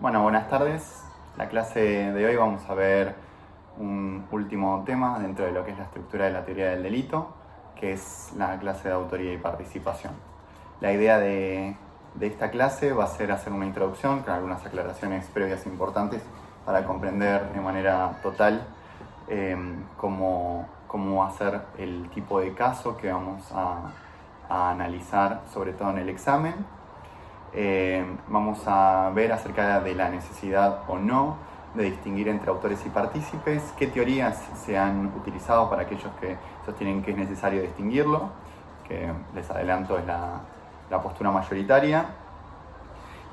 Bueno, buenas tardes. La clase de hoy vamos a ver un último tema dentro de lo que es la estructura de la teoría del delito, que es la clase de autoría y participación. La idea de esta clase va a ser hacer una introducción con algunas aclaraciones previas importantes para comprender de manera total cómo va a ser el tipo de caso que vamos a analizar, sobre todo en el examen. Vamos a ver acerca de la necesidad o no de distinguir entre autores y partícipes, qué teorías se han utilizado para aquellos que sostienen que es necesario distinguirlo, que les adelanto es la postura mayoritaria,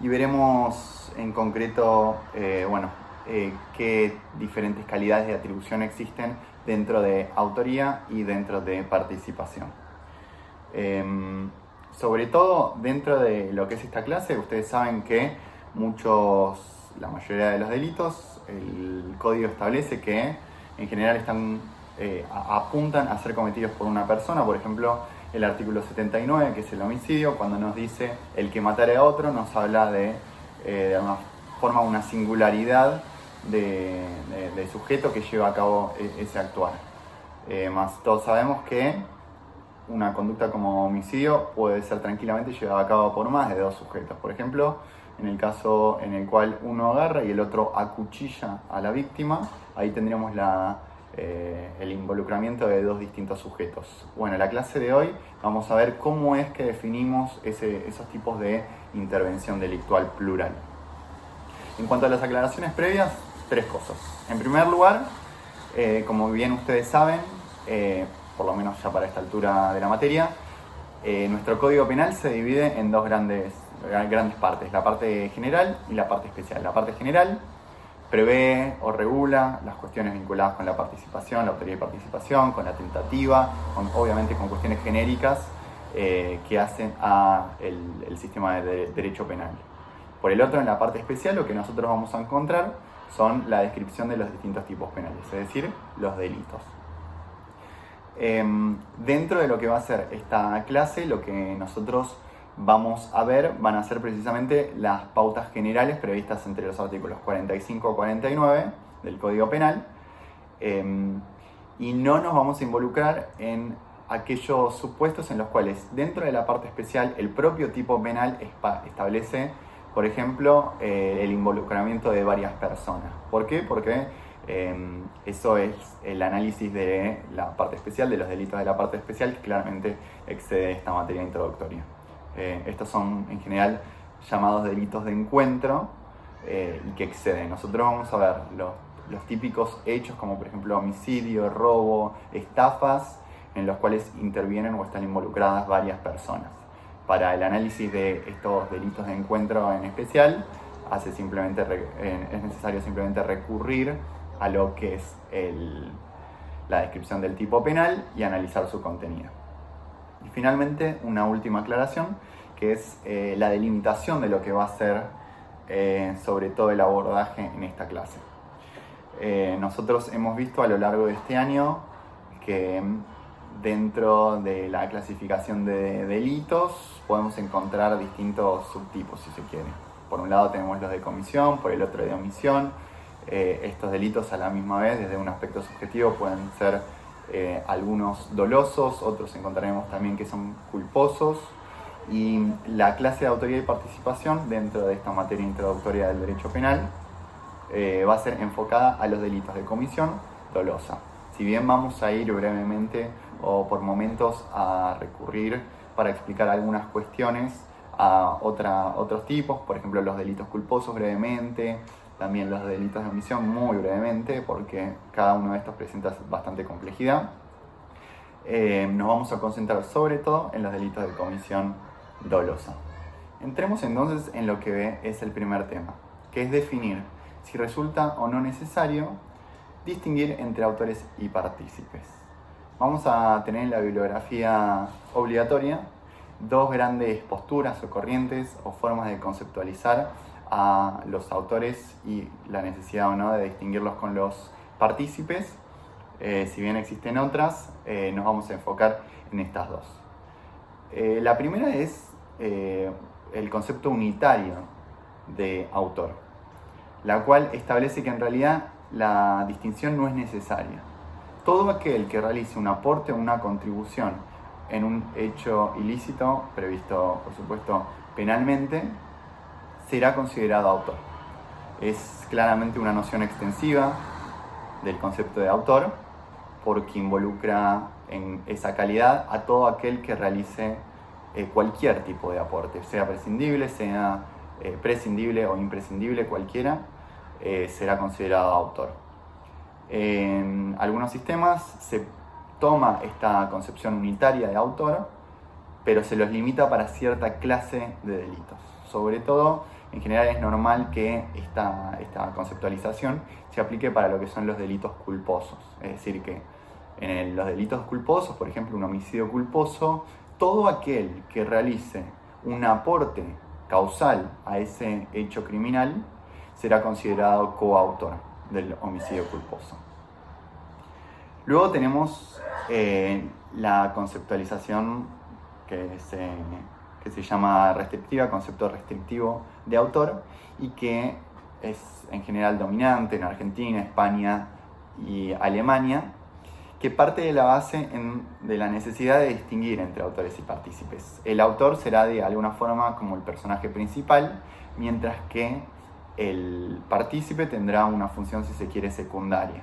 y veremos en concreto qué diferentes calidades de atribución existen dentro de autoría y dentro de participación. Sobre todo dentro de lo que es esta clase, ustedes saben que la mayoría de los delitos, el código establece que en general apuntan a ser cometidos por una persona. Por ejemplo, el artículo 79, que es el homicidio, cuando nos dice el que matare a otro, nos habla de alguna forma una singularidad de sujeto que lleva a cabo ese actuar. Más todos sabemos que una conducta como homicidio puede ser tranquilamente llevada a cabo por más de dos sujetos. Por ejemplo, en el caso en el cual uno agarra y el otro acuchilla a la víctima, ahí tendríamos el involucramiento de dos distintos sujetos. Bueno, en la clase de hoy vamos a ver cómo es que definimos esos tipos de intervención delictual plural. En cuanto a las aclaraciones previas, tres cosas. En primer lugar, como bien ustedes saben, por lo menos ya para esta altura de la materia, nuestro Código Penal se divide en dos grandes partes, la parte general y la parte especial. La parte general prevé o regula las cuestiones vinculadas con la participación, la autoría y participación, con la tentativa, obviamente con cuestiones genéricas que hacen el sistema de derecho penal. Por el otro, en la parte especial, lo que nosotros vamos a encontrar son la descripción de los distintos tipos penales, es decir, los delitos. Dentro de lo que va a ser esta clase, lo que nosotros vamos a ver van a ser precisamente las pautas generales previstas entre los artículos 45 y 49 del Código Penal, y no nos vamos a involucrar en aquellos supuestos en los cuales dentro de la parte especial el propio tipo penal establece, por ejemplo, el involucramiento de varias personas. ¿Por qué? Porque eso es el análisis de la parte especial, de los delitos de la parte especial, que claramente excede esta materia introductoria. Estos son en general llamados delitos de encuentro y que exceden. Nosotros vamos a ver los típicos hechos como por ejemplo homicidio, robo, estafas, en los cuales intervienen o están involucradas varias personas. Para el análisis de estos delitos de encuentro en especial, es necesario simplemente recurrir a lo que es la descripción del tipo penal y analizar su contenido. Y finalmente, una última aclaración, que es la delimitación de lo que va a ser sobre todo el abordaje en esta clase. Nosotros hemos visto a lo largo de este año que dentro de la clasificación de delitos podemos encontrar distintos subtipos, si se quiere. Por un lado tenemos los de comisión, por el otro de omisión. Estos delitos a la misma vez, desde un aspecto subjetivo, pueden ser algunos dolosos, otros encontraremos también que son culposos. Y la clase de autoría y participación dentro de esta materia introductoria del derecho penal va a ser enfocada a los delitos de comisión dolosa. Si bien vamos a ir brevemente o por momentos a recurrir para explicar algunas cuestiones a otros tipos, por ejemplo los delitos culposos brevemente, también los delitos de omisión muy brevemente, porque cada uno de estos presenta bastante complejidad. Nos vamos a concentrar sobre todo en los delitos de comisión dolosa. Entremos entonces en lo que es el primer tema, que es definir si resulta o no necesario distinguir entre autores y partícipes. Vamos a tener en la bibliografía obligatoria dos grandes posturas o corrientes o formas de conceptualizar a los autores y la necesidad o no de distinguirlos con los partícipes. Si bien existen otras, nos vamos a enfocar en estas dos. La primera es el concepto unitario de autor. la cual establece que en realidad la distinción no es necesaria. Todo aquel que realice un aporte o una contribución en un hecho ilícito, previsto por supuesto penalmente, será considerado autor. Es claramente una noción extensiva del concepto de autor, porque involucra en esa calidad a todo aquel que realice cualquier tipo de aporte, sea prescindible, sea prescindible o imprescindible, cualquiera, será considerado autor. En algunos sistemas se toma esta concepción unitaria de autor, pero se los limita para cierta clase de delitos. Sobre todo, en general es normal que esta conceptualización se aplique para lo que son los delitos culposos. Es decir, que en los delitos culposos, por ejemplo, un homicidio culposo, todo aquel que realice un aporte causal a ese hecho criminal será considerado coautor del homicidio culposo. Luego tenemos la conceptualización que se llama restrictiva, concepto restrictivo de autor, y que es en general dominante en Argentina, España y Alemania, que parte de la base de la necesidad de distinguir entre autores y partícipes. El autor será de alguna forma como el personaje principal, mientras que el partícipe tendrá una función, si se quiere, secundaria.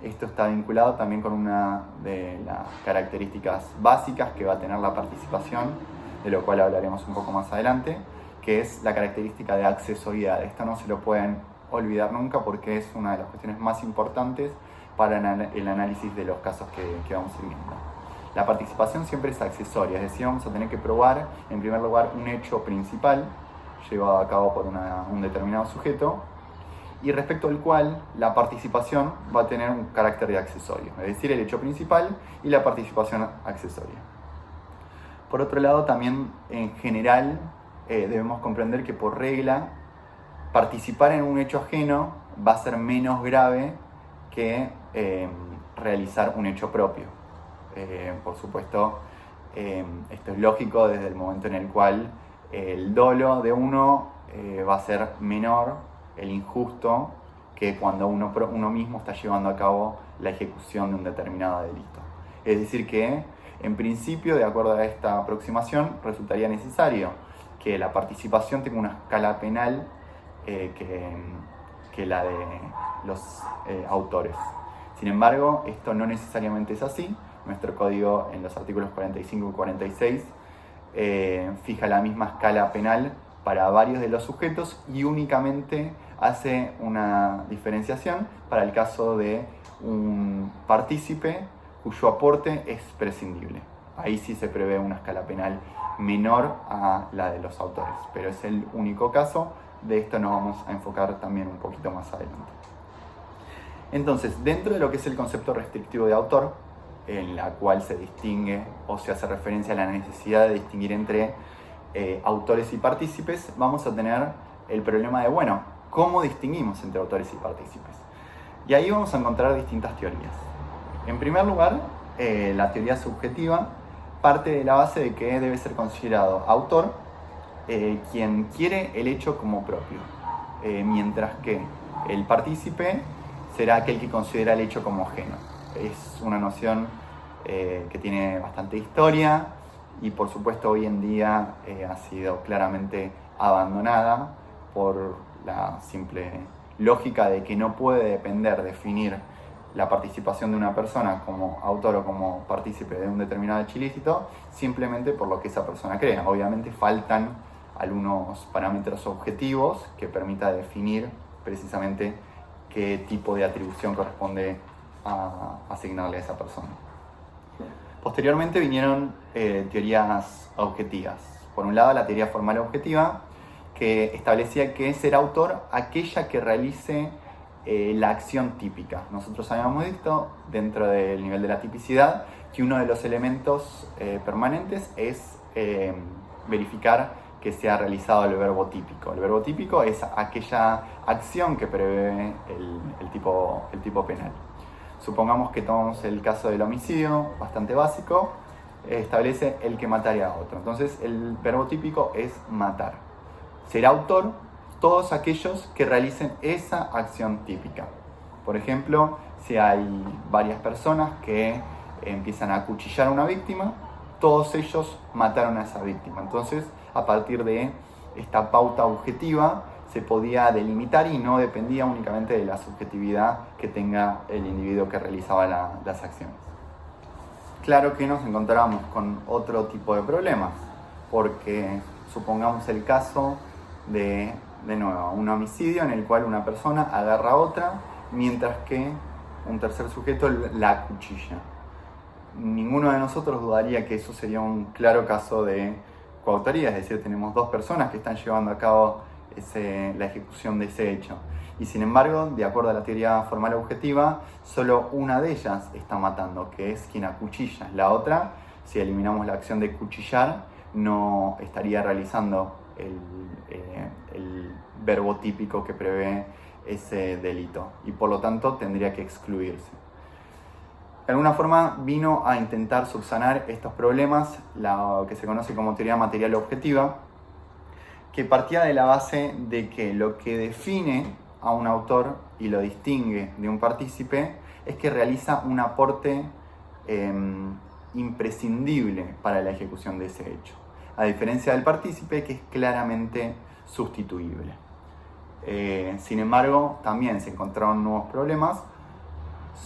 Esto está vinculado también con una de las características básicas que va a tener la participación, de lo cual hablaremos un poco más adelante, que es la característica de accesoriedad. Esto no se lo pueden olvidar nunca porque es una de las cuestiones más importantes para el análisis de los casos que vamos a ir viendo. La participación siempre es accesoria, es decir, vamos a tener que probar, en primer lugar, un hecho principal llevado a cabo por un determinado sujeto, y respecto al cual la participación va a tener un carácter de accesorio, es decir, el hecho principal y la participación accesoria. Por otro lado, también en general debemos comprender que por regla participar en un hecho ajeno va a ser menos grave que realizar un hecho propio. Por supuesto, esto es lógico desde el momento en el cual el dolo de uno va a ser menor, el injusto, que cuando uno mismo está llevando a cabo la ejecución de un determinado delito. Es decir que, en principio, de acuerdo a esta aproximación, resultaría necesario que la participación tenga una escala penal que la de los autores. Sin embargo, esto no necesariamente es así. Nuestro código, en los artículos 45 y 46, fija la misma escala penal para varios de los sujetos y únicamente hace una diferenciación para el caso de un partícipe cuyo aporte es prescindible. Ahí sí se prevé una escala penal menor a la de los autores, pero es el único caso. De esto nos vamos a enfocar también un poquito más adelante. Entonces, dentro de lo que es el concepto restrictivo de autor, en la cual se distingue o se hace referencia a la necesidad de distinguir entre autores y partícipes, vamos a tener el problema de, bueno, ¿cómo distinguimos entre autores y partícipes? Y ahí vamos a encontrar distintas teorías. En primer lugar, la teoría subjetiva parte de la base de que debe ser considerado autor quien quiere el hecho como propio, mientras que el partícipe será aquel que considera el hecho como ajeno. Es una noción que tiene bastante historia y por supuesto hoy en día ha sido claramente abandonada por la simple lógica de que no puede definir la participación de una persona como autor o como partícipe de un determinado hecho ilícito simplemente por lo que esa persona crea. Obviamente faltan algunos parámetros objetivos que permita definir precisamente qué tipo de atribución corresponde a asignarle a esa persona. Posteriormente vinieron teorías objetivas. Por un lado, la teoría formal objetiva, que establecía que es ser autor aquella que realice la acción típica. Nosotros habíamos visto, dentro del nivel de la tipicidad, que uno de los elementos permanentes es verificar que se ha realizado el verbo típico. El verbo típico es aquella acción que prevé el tipo penal. Supongamos que tomamos el caso del homicidio, bastante básico, establece el que mataría a otro. Entonces el verbo típico es matar. Será autor todos aquellos que realicen esa acción típica. Por ejemplo, si hay varias personas que empiezan a acuchillar a una víctima, todos ellos mataron a esa víctima. Entonces, a partir de esta pauta objetiva, se podía delimitar y no dependía únicamente de la subjetividad que tenga el individuo que realizaba las acciones. Claro que nos encontrábamos con otro tipo de problemas, porque supongamos el caso de nuevo, un homicidio en el cual una persona agarra a otra mientras que un tercer sujeto la acuchilla. Ninguno de nosotros dudaría que eso sería un claro caso de coautoría, es decir, tenemos dos personas que están llevando a cabo la ejecución de ese hecho. Y sin embargo, de acuerdo a la teoría formal objetiva, solo una de ellas está matando, que es quien acuchilla. La otra, si eliminamos la acción de cuchillar, no estaría realizando el verbo típico que prevé ese delito y por lo tanto tendría que excluirse. De alguna forma vino a intentar subsanar estos problemas lo que se conoce como teoría material objetiva, que partía de la base de que lo que define a un autor y lo distingue de un partícipe es que realiza un aporte imprescindible para la ejecución de ese hecho, a diferencia del partícipe, que es claramente sustituible. Sin embargo, también se encontraron nuevos problemas,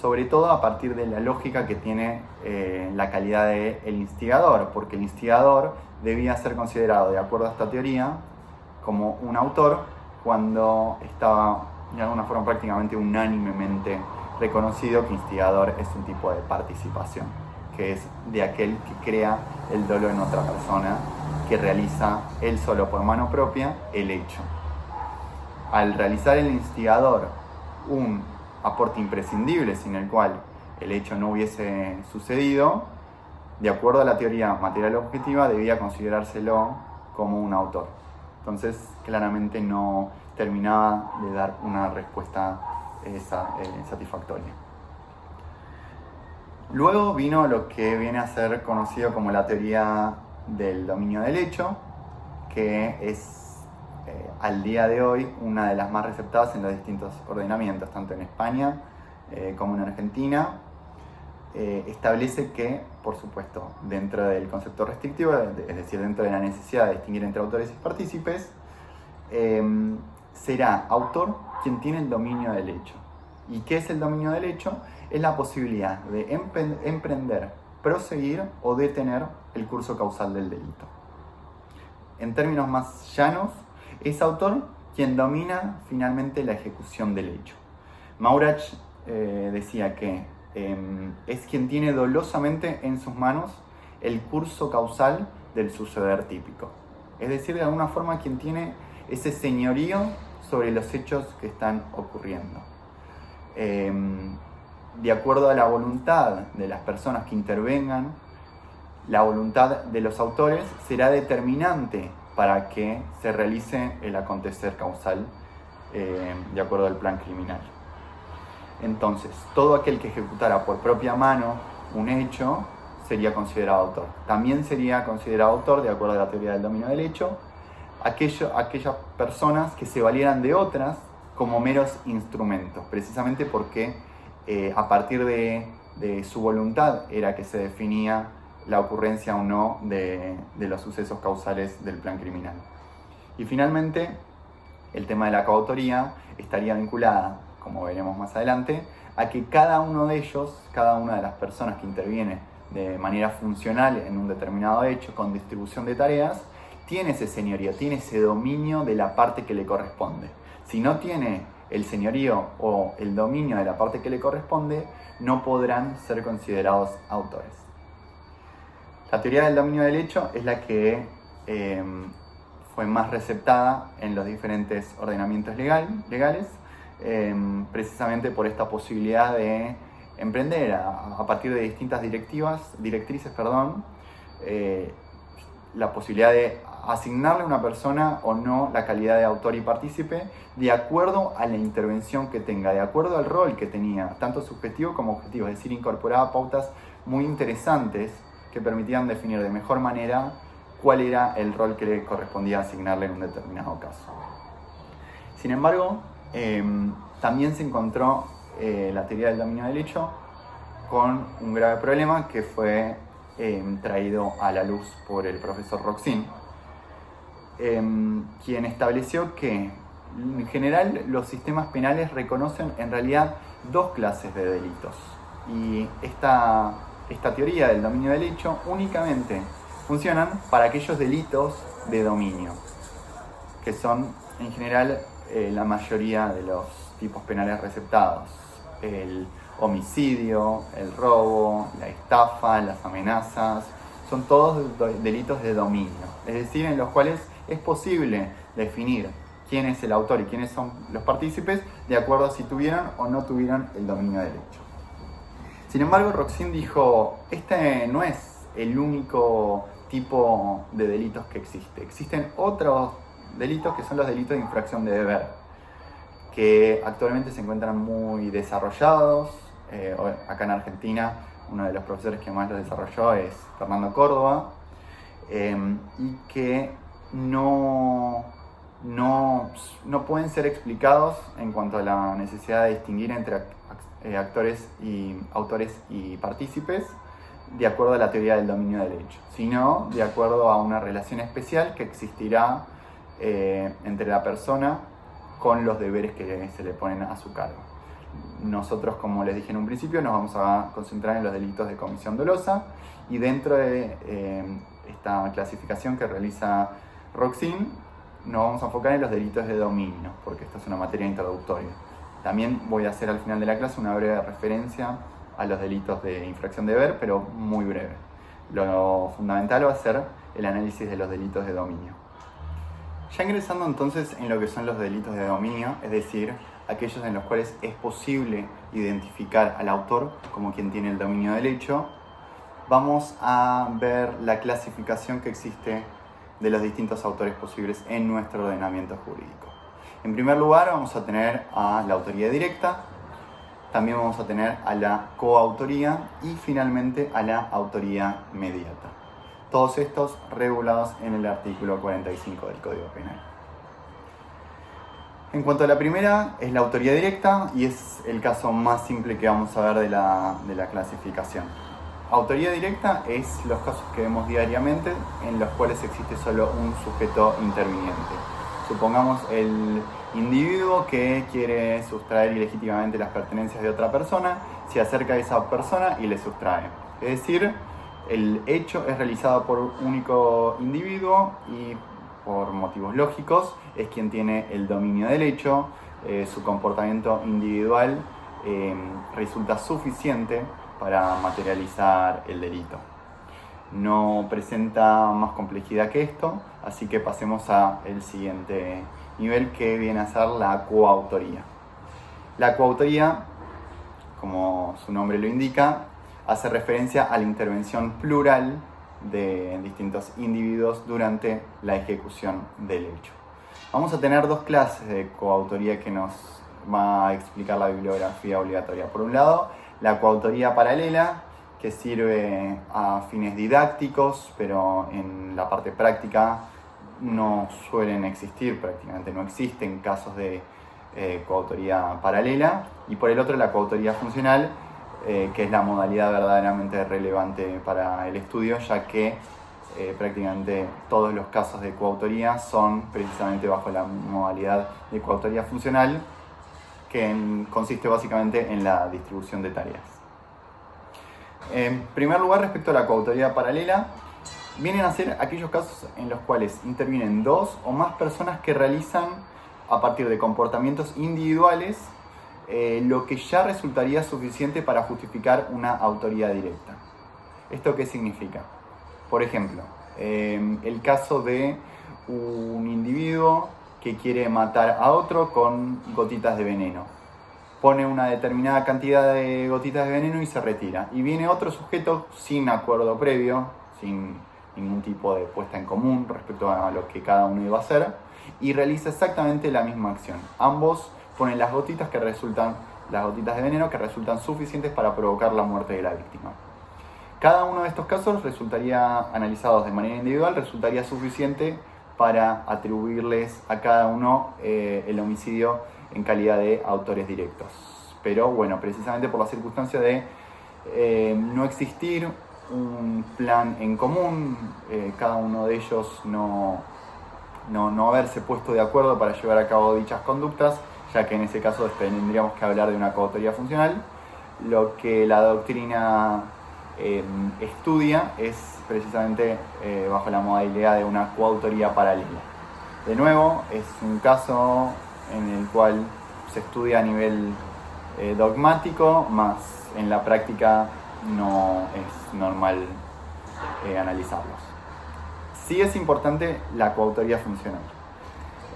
sobre todo a partir de la lógica que tiene la calidad del instigador, porque el instigador debía ser considerado, de acuerdo a esta teoría, como un autor cuando estaba de alguna forma prácticamente unánimemente reconocido que instigador es un tipo de participación, que es de aquel que crea el dolo en otra persona, que realiza él solo por mano propia el hecho. Al realizar el instigador un aporte imprescindible sin el cual el hecho no hubiese sucedido, de acuerdo a la teoría material objetiva debía considerárselo como un autor. Entonces claramente no terminaba de dar una respuesta satisfactoria. Luego vino lo que viene a ser conocido como la teoría del dominio del hecho, que es al día de hoy una de las más receptadas en los distintos ordenamientos, tanto en España como en Argentina. Establece que, por supuesto, dentro del concepto restrictivo, es decir, dentro de la necesidad de distinguir entre autores y partícipes, será autor quien tiene el dominio del hecho. ¿Y qué es el dominio del hecho? Es la posibilidad de emprender, proseguir o detener el curso causal del delito. En términos más llanos, es autor quien domina finalmente la ejecución del hecho. Maurach decía que es quien tiene dolosamente en sus manos el curso causal del suceder típico. Es decir, de alguna forma quien tiene ese señorío sobre los hechos que están ocurriendo. De acuerdo a la voluntad de las personas que intervengan, la voluntad de los autores será determinante para que se realice el acontecer causal de acuerdo al plan criminal. Entonces, todo aquel que ejecutara por propia mano un hecho sería considerado autor. También sería considerado autor, de acuerdo a la teoría del dominio del hecho, aquellas personas que se valieran de otras como meros instrumentos, precisamente porque a partir de su voluntad era que se definía la ocurrencia o no de los sucesos causales del plan criminal. Y finalmente, el tema de la coautoría estaría vinculada, como veremos más adelante, a que cada uno de ellos, cada una de las personas que interviene de manera funcional en un determinado hecho con distribución de tareas, tiene ese señorío, tiene ese dominio de la parte que le corresponde. Si no tiene el señorío o el dominio de la parte que le corresponde, no podrán ser considerados autores. La teoría del dominio del hecho es la que fue más receptada en los diferentes ordenamientos legales, precisamente por esta posibilidad de emprender a partir de distintas directrices, la posibilidad de asignarle a una persona o no la calidad de autor y partícipe de acuerdo a la intervención que tenga, de acuerdo al rol que tenía, tanto subjetivo como objetivo, es decir, incorporaba pautas muy interesantes que permitían definir de mejor manera cuál era el rol que le correspondía asignarle en un determinado caso. Sin embargo, también se encontró la teoría del dominio del hecho con un grave problema que fue traído a la luz por el profesor Roxin, quien estableció que en general los sistemas penales reconocen en realidad dos clases de delitos, y esta teoría del dominio del hecho únicamente funcionan para aquellos delitos de dominio, que son en general la mayoría de los tipos penales receptados: el homicidio, el robo, la estafa, las amenazas. Son todos delitos de dominio, es decir, en los cuales es posible definir quién es el autor y quiénes son los partícipes de acuerdo a si tuvieron o no tuvieron el dominio del hecho. Sin embargo, Roxin dijo, este no es el único tipo de delitos que existe. Existen otros delitos que son los delitos de infracción de deber, que actualmente se encuentran muy desarrollados. Acá en Argentina, uno de los profesores que más los desarrolló es Fernando Córdoba, y que no pueden ser explicados en cuanto a la necesidad de distinguir entre autores y partícipes de acuerdo a la teoría del dominio del hecho, sino de acuerdo a una relación especial que existirá entre la persona con los deberes que se le ponen a su cargo. Nosotros, como les dije en un principio, nos vamos a concentrar en los delitos de comisión dolosa, y dentro de esta clasificación que realiza Roxin nos vamos a enfocar en los delitos de dominio, porque esta es una materia introductoria. También voy a hacer al final de la clase una breve referencia a los delitos de infracción de deber, pero muy breve. Lo fundamental va a ser el análisis de los delitos de dominio. Ya ingresando entonces en lo que son los delitos de dominio, es decir, aquellos en los cuales es posible identificar al autor como quien tiene el dominio del hecho, vamos a ver la clasificación que existe de los distintos autores posibles en nuestro ordenamiento jurídico. En primer lugar, vamos a tener a la autoría directa, también vamos a tener a la coautoría y finalmente a la autoría mediata. Todos estos regulados en el artículo 45 del Código Penal. En cuanto a la primera, es la autoría directa y es el caso más simple que vamos a ver de la clasificación. Autoría directa es los casos que vemos diariamente en los cuales existe solo un sujeto interviniente. Supongamos el individuo que quiere sustraer ilegítimamente las pertenencias de otra persona, se acerca a esa persona y le sustrae. Es decir, el hecho es realizado por un único individuo y por motivos lógicos es quien tiene el dominio del hecho. Su comportamiento individual resulta suficiente para materializar el delito. No presenta más complejidad que esto, así que pasemos al siguiente nivel, que viene a ser la coautoría. La coautoría, como su nombre lo indica, hace referencia a la intervención plural de distintos individuos durante la ejecución del hecho. Vamos a tener dos clases de coautoría que nos va a explicar la bibliografía obligatoria. Por un lado, la coautoría paralela, que sirve a fines didácticos, pero en la parte práctica no suelen existir, prácticamente no existen casos de coautoría paralela. Y por el otro, la coautoría funcional, que es la modalidad verdaderamente relevante para el estudio, ya que prácticamente todos los casos de coautoría son precisamente bajo la modalidad de coautoría funcional, que consiste básicamente en la distribución de tareas. En primer lugar, respecto a la coautoría paralela, vienen a ser aquellos casos en los cuales intervienen dos o más personas que realizan, a partir de comportamientos individuales, lo que ya resultaría suficiente para justificar una autoría directa. ¿Esto qué significa? Por ejemplo, el caso de un individuo que quiere matar a otro con gotitas de veneno. Pone una determinada cantidad de gotitas de veneno y se retira. Y viene otro sujeto sin acuerdo previo, sin ningún tipo de puesta en común respecto a lo que cada uno iba a hacer, y realiza exactamente la misma acción. Ambos ponen las gotitas de veneno que resultan suficientes para provocar la muerte de la víctima. Cada uno de estos casos resultaría, analizados de manera individual, resultaría suficiente para atribuirles a cada uno el homicidio en calidad de autores directos. Pero bueno, precisamente por la circunstancia de no existir un plan en común, cada uno de ellos no haberse puesto de acuerdo para llevar a cabo dichas conductas, ya que en ese caso tendríamos que hablar de una coautoría funcional. Lo que la doctrina estudia es precisamente bajo la modalidad de una coautoría paralela. De nuevo, es un caso en el cual se estudia a nivel dogmático, más en la práctica no es normal analizarlos. Sí es importante la coautoría funcional,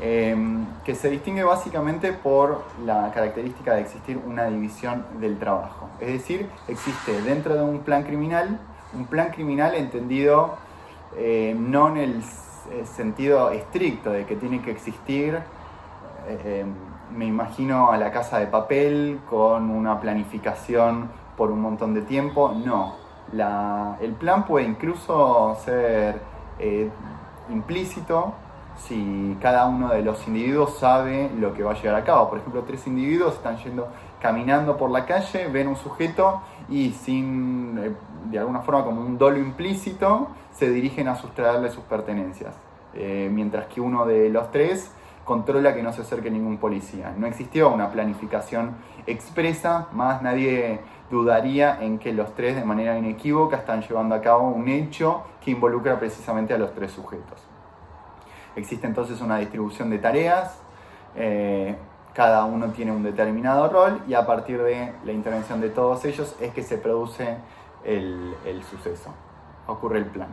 que se distingue básicamente por la característica de existir una división del trabajo. Es decir, existe dentro de un plan criminal entendido no en el sentido estricto de que tiene que existir, me imagino a La Casa de Papel con una planificación por un montón de tiempo. No, el plan puede incluso ser implícito si cada uno de los individuos sabe lo que va a llevar a cabo. Por ejemplo, 3 individuos están caminando por la calle, ven un sujeto y de alguna forma como un dolo implícito se dirigen a sustraerle sus pertenencias, mientras que uno de los 3 controla que no se acerque ningún policía. No existió una planificación expresa, más nadie dudaría en que los 3 de manera inequívoca están llevando a cabo un hecho que involucra precisamente a los 3 sujetos. Existe entonces una distribución de tareas, cada uno tiene un determinado rol y a partir de la intervención de todos ellos es que se produce el suceso, ocurre el plan.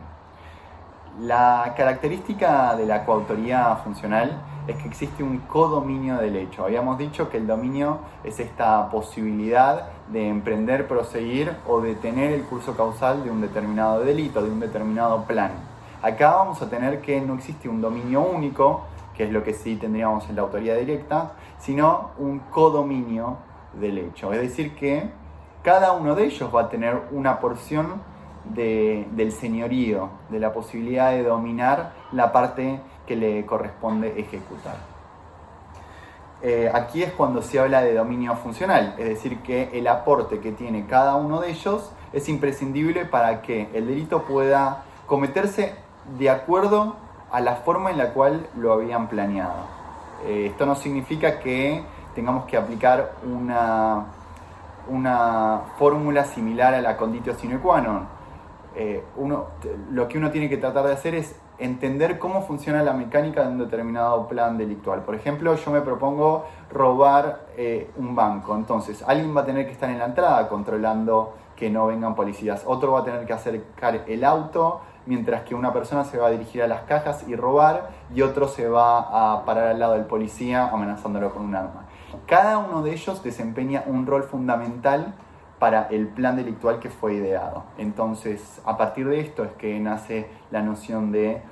La característica de la coautoría funcional es que existe un codominio del hecho. Habíamos dicho que el dominio es esta posibilidad de emprender, proseguir o detener el curso causal de un determinado delito, de un determinado plan. Acá vamos a tener que no existe un dominio único, que es lo que sí tendríamos en la autoría directa, sino un codominio del hecho. Es decir que cada uno de ellos va a tener una porción del señorío, de la posibilidad de dominar la parte que le corresponde ejecutar. Aquí es cuando se habla de dominio funcional, es decir que el aporte que tiene cada uno de ellos es imprescindible para que el delito pueda cometerse de acuerdo a la forma en la cual lo habían planeado. Esto no significa que tengamos que aplicar una fórmula similar a la conditio sine qua non. Lo que uno tiene que tratar de hacer es entender cómo funciona la mecánica de un determinado plan delictual. Por ejemplo, yo me propongo robar un banco. Entonces, alguien va a tener que estar en la entrada controlando que no vengan policías. Otro va a tener que acercar el auto, mientras que una persona se va a dirigir a las cajas y robar, y otro se va a parar al lado del policía amenazándolo con un arma. Cada uno de ellos desempeña un rol fundamental para el plan delictual que fue ideado. Entonces, a partir de esto es que nace la noción de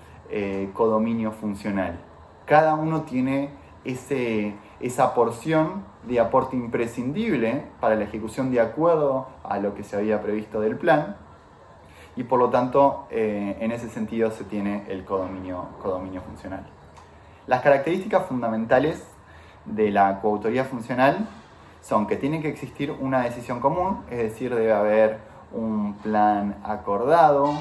codominio funcional. Cada uno tiene esa porción de aporte imprescindible para la ejecución de acuerdo a lo que se había previsto del plan, y por lo tanto, en ese sentido se tiene el codominio funcional. Las características fundamentales de la coautoría funcional son que tiene que existir una decisión común, es decir, debe haber un plan acordado,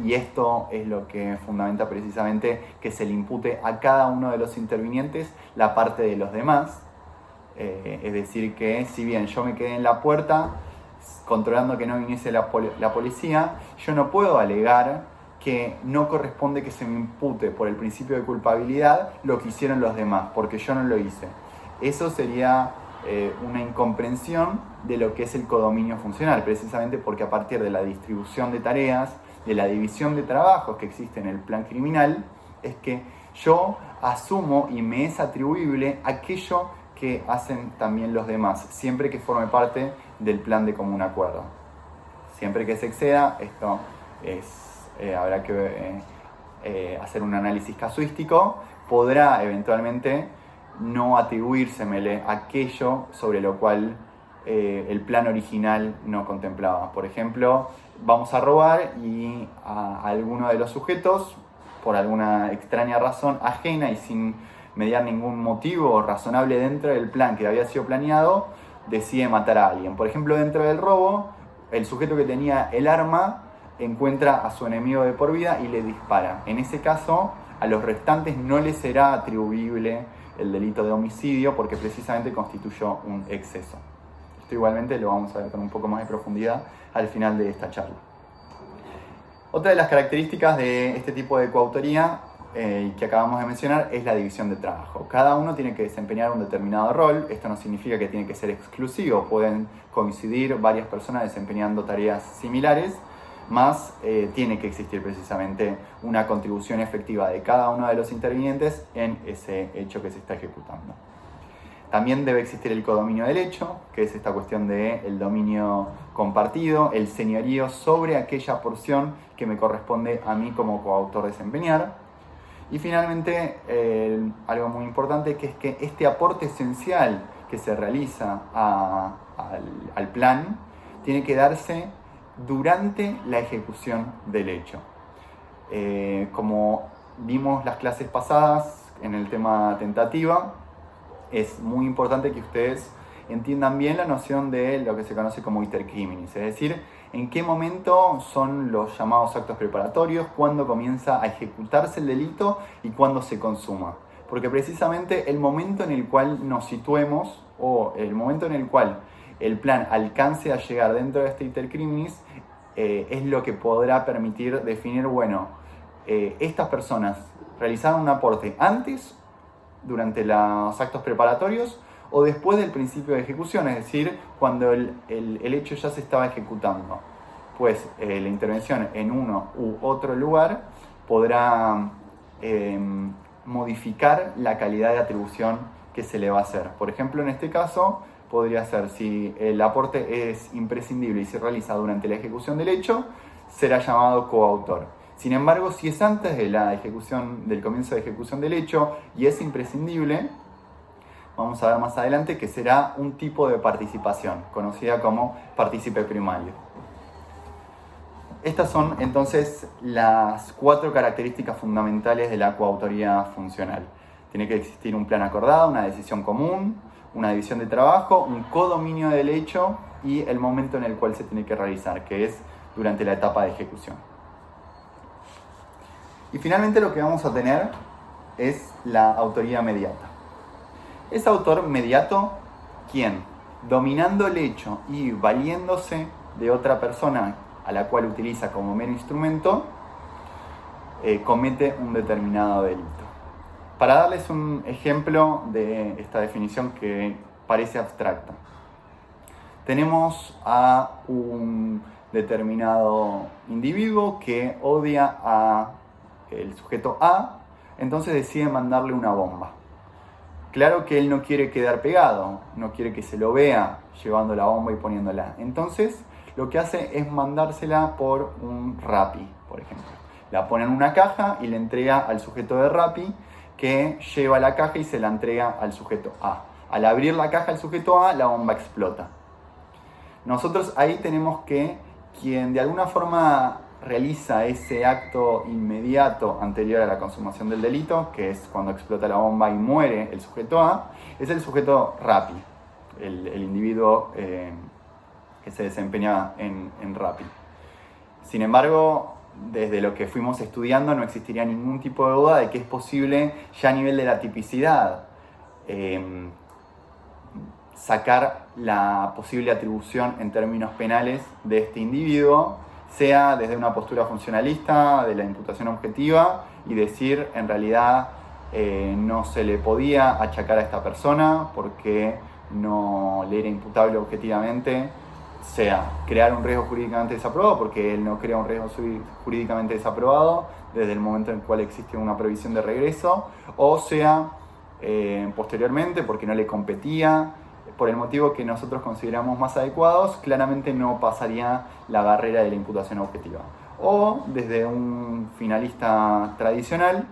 y esto es lo que fundamenta precisamente que se le impute a cada uno de los intervinientes la parte de los demás. Es decir, que si bien yo me quedé en la puerta controlando que no viniese la policía, yo no puedo alegar que no corresponde que se me impute por el principio de culpabilidad lo que hicieron los demás, porque yo no lo hice. Eso sería una incomprensión de lo que es el codominio funcional, precisamente porque a partir de la distribución de tareas, de la división de trabajos que existe en el plan criminal, es que yo asumo y me es atribuible aquello que hacen también los demás, siempre que forme parte del plan de común acuerdo. Siempre que se exceda, esto habrá que hacer un análisis casuístico, podrá eventualmente no atribuírseme aquello sobre lo cual el plan original no contemplaba. Por ejemplo, vamos a robar y a alguno de los sujetos por alguna extraña razón ajena y sin mediar ningún motivo razonable dentro del plan que había sido planeado, decide matar a alguien. Por ejemplo, dentro del robo, el sujeto que tenía el arma encuentra a su enemigo de por vida y le dispara. En ese caso, a los restantes no les será atribuible el delito de homicidio porque precisamente constituyó un exceso. Esto igualmente lo vamos a ver con un poco más de profundidad al final de esta charla. Otra de las características de este tipo de coautoría que acabamos de mencionar es la división de trabajo. Cada uno tiene que desempeñar un determinado rol. Esto no significa que tiene que ser exclusivo. Pueden coincidir varias personas desempeñando tareas similares, más tiene que existir precisamente una contribución efectiva de cada uno de los intervinientes en ese hecho que se está ejecutando. También debe existir el codominio del hecho, que es esta cuestión del dominio compartido, el señorío sobre aquella porción que me corresponde a mí como coautor desempeñar. Y finalmente, algo muy importante, que es que este aporte esencial que se realiza al plan tiene que darse durante la ejecución del hecho. Como vimos las clases pasadas en el tema tentativa, es muy importante que ustedes entiendan bien la noción de lo que se conoce como iter criminis, es decir, en qué momento son los llamados actos preparatorios, cuándo comienza a ejecutarse el delito y cuándo se consuma. Porque precisamente el momento en el cual nos situemos o el momento en el cual el plan alcance a llegar dentro de este iter criminis es lo que podrá permitir definir, bueno, estas personas realizaron un aporte antes, durante los actos preparatorios o después del principio de ejecución, es decir, cuando el hecho ya se estaba ejecutando. Pues la intervención en uno u otro lugar podrá modificar la calidad de atribución que se le va a hacer. Por ejemplo, en este caso, podría ser, si el aporte es imprescindible y se realiza durante la ejecución del hecho, será llamado coautor. Sin embargo, si es antes de la ejecución, del comienzo de ejecución del hecho y es imprescindible, vamos a ver más adelante que será un tipo de participación, conocida como partícipe primario. Estas son entonces las 4 características fundamentales de la coautoría funcional. Tiene que existir un plan acordado, una decisión común, una división de trabajo, un codominio del hecho y el momento en el cual se tiene que realizar, que es durante la etapa de ejecución. Y finalmente lo que vamos a tener es la autoría mediata. ¿Es autor mediato quién? Dominando el hecho y valiéndose de otra persona a la cual utiliza como mero instrumento, comete un determinado delito. Para darles un ejemplo de esta definición que parece abstracta. Tenemos a un determinado individuo que odia a el sujeto A, entonces decide mandarle una bomba. Claro que él no quiere quedar pegado, no quiere que se lo vea llevando la bomba y poniéndola. Entonces lo que hace es mandársela por un Rappi, por ejemplo. La pone en una caja y le entrega al sujeto de Rappi, que lleva la caja y se la entrega al sujeto A. Al abrir la caja al sujeto A, la bomba explota. Nosotros ahí tenemos que quien de alguna forma realiza ese acto inmediato anterior a la consumación del delito, que es cuando explota la bomba y muere el sujeto A, es el sujeto Rappi, el individuo que se desempeña en Rappi. Sin embargo, desde lo que fuimos estudiando no existiría ningún tipo de duda de que es posible ya a nivel de la tipicidad sacar la posible atribución en términos penales de este individuo, sea desde una postura funcionalista, de la imputación objetiva, y decir, en realidad, no se le podía achacar a esta persona porque no le era imputable objetivamente, sea crear un riesgo jurídicamente desaprobado, porque él no crea un riesgo jurídicamente desaprobado desde el momento en el cual existe una previsión de regreso, o sea, posteriormente, porque no le competía, por el motivo que nosotros consideramos más adecuados, claramente no pasaría la barrera de la imputación objetiva. O desde un finalista tradicional,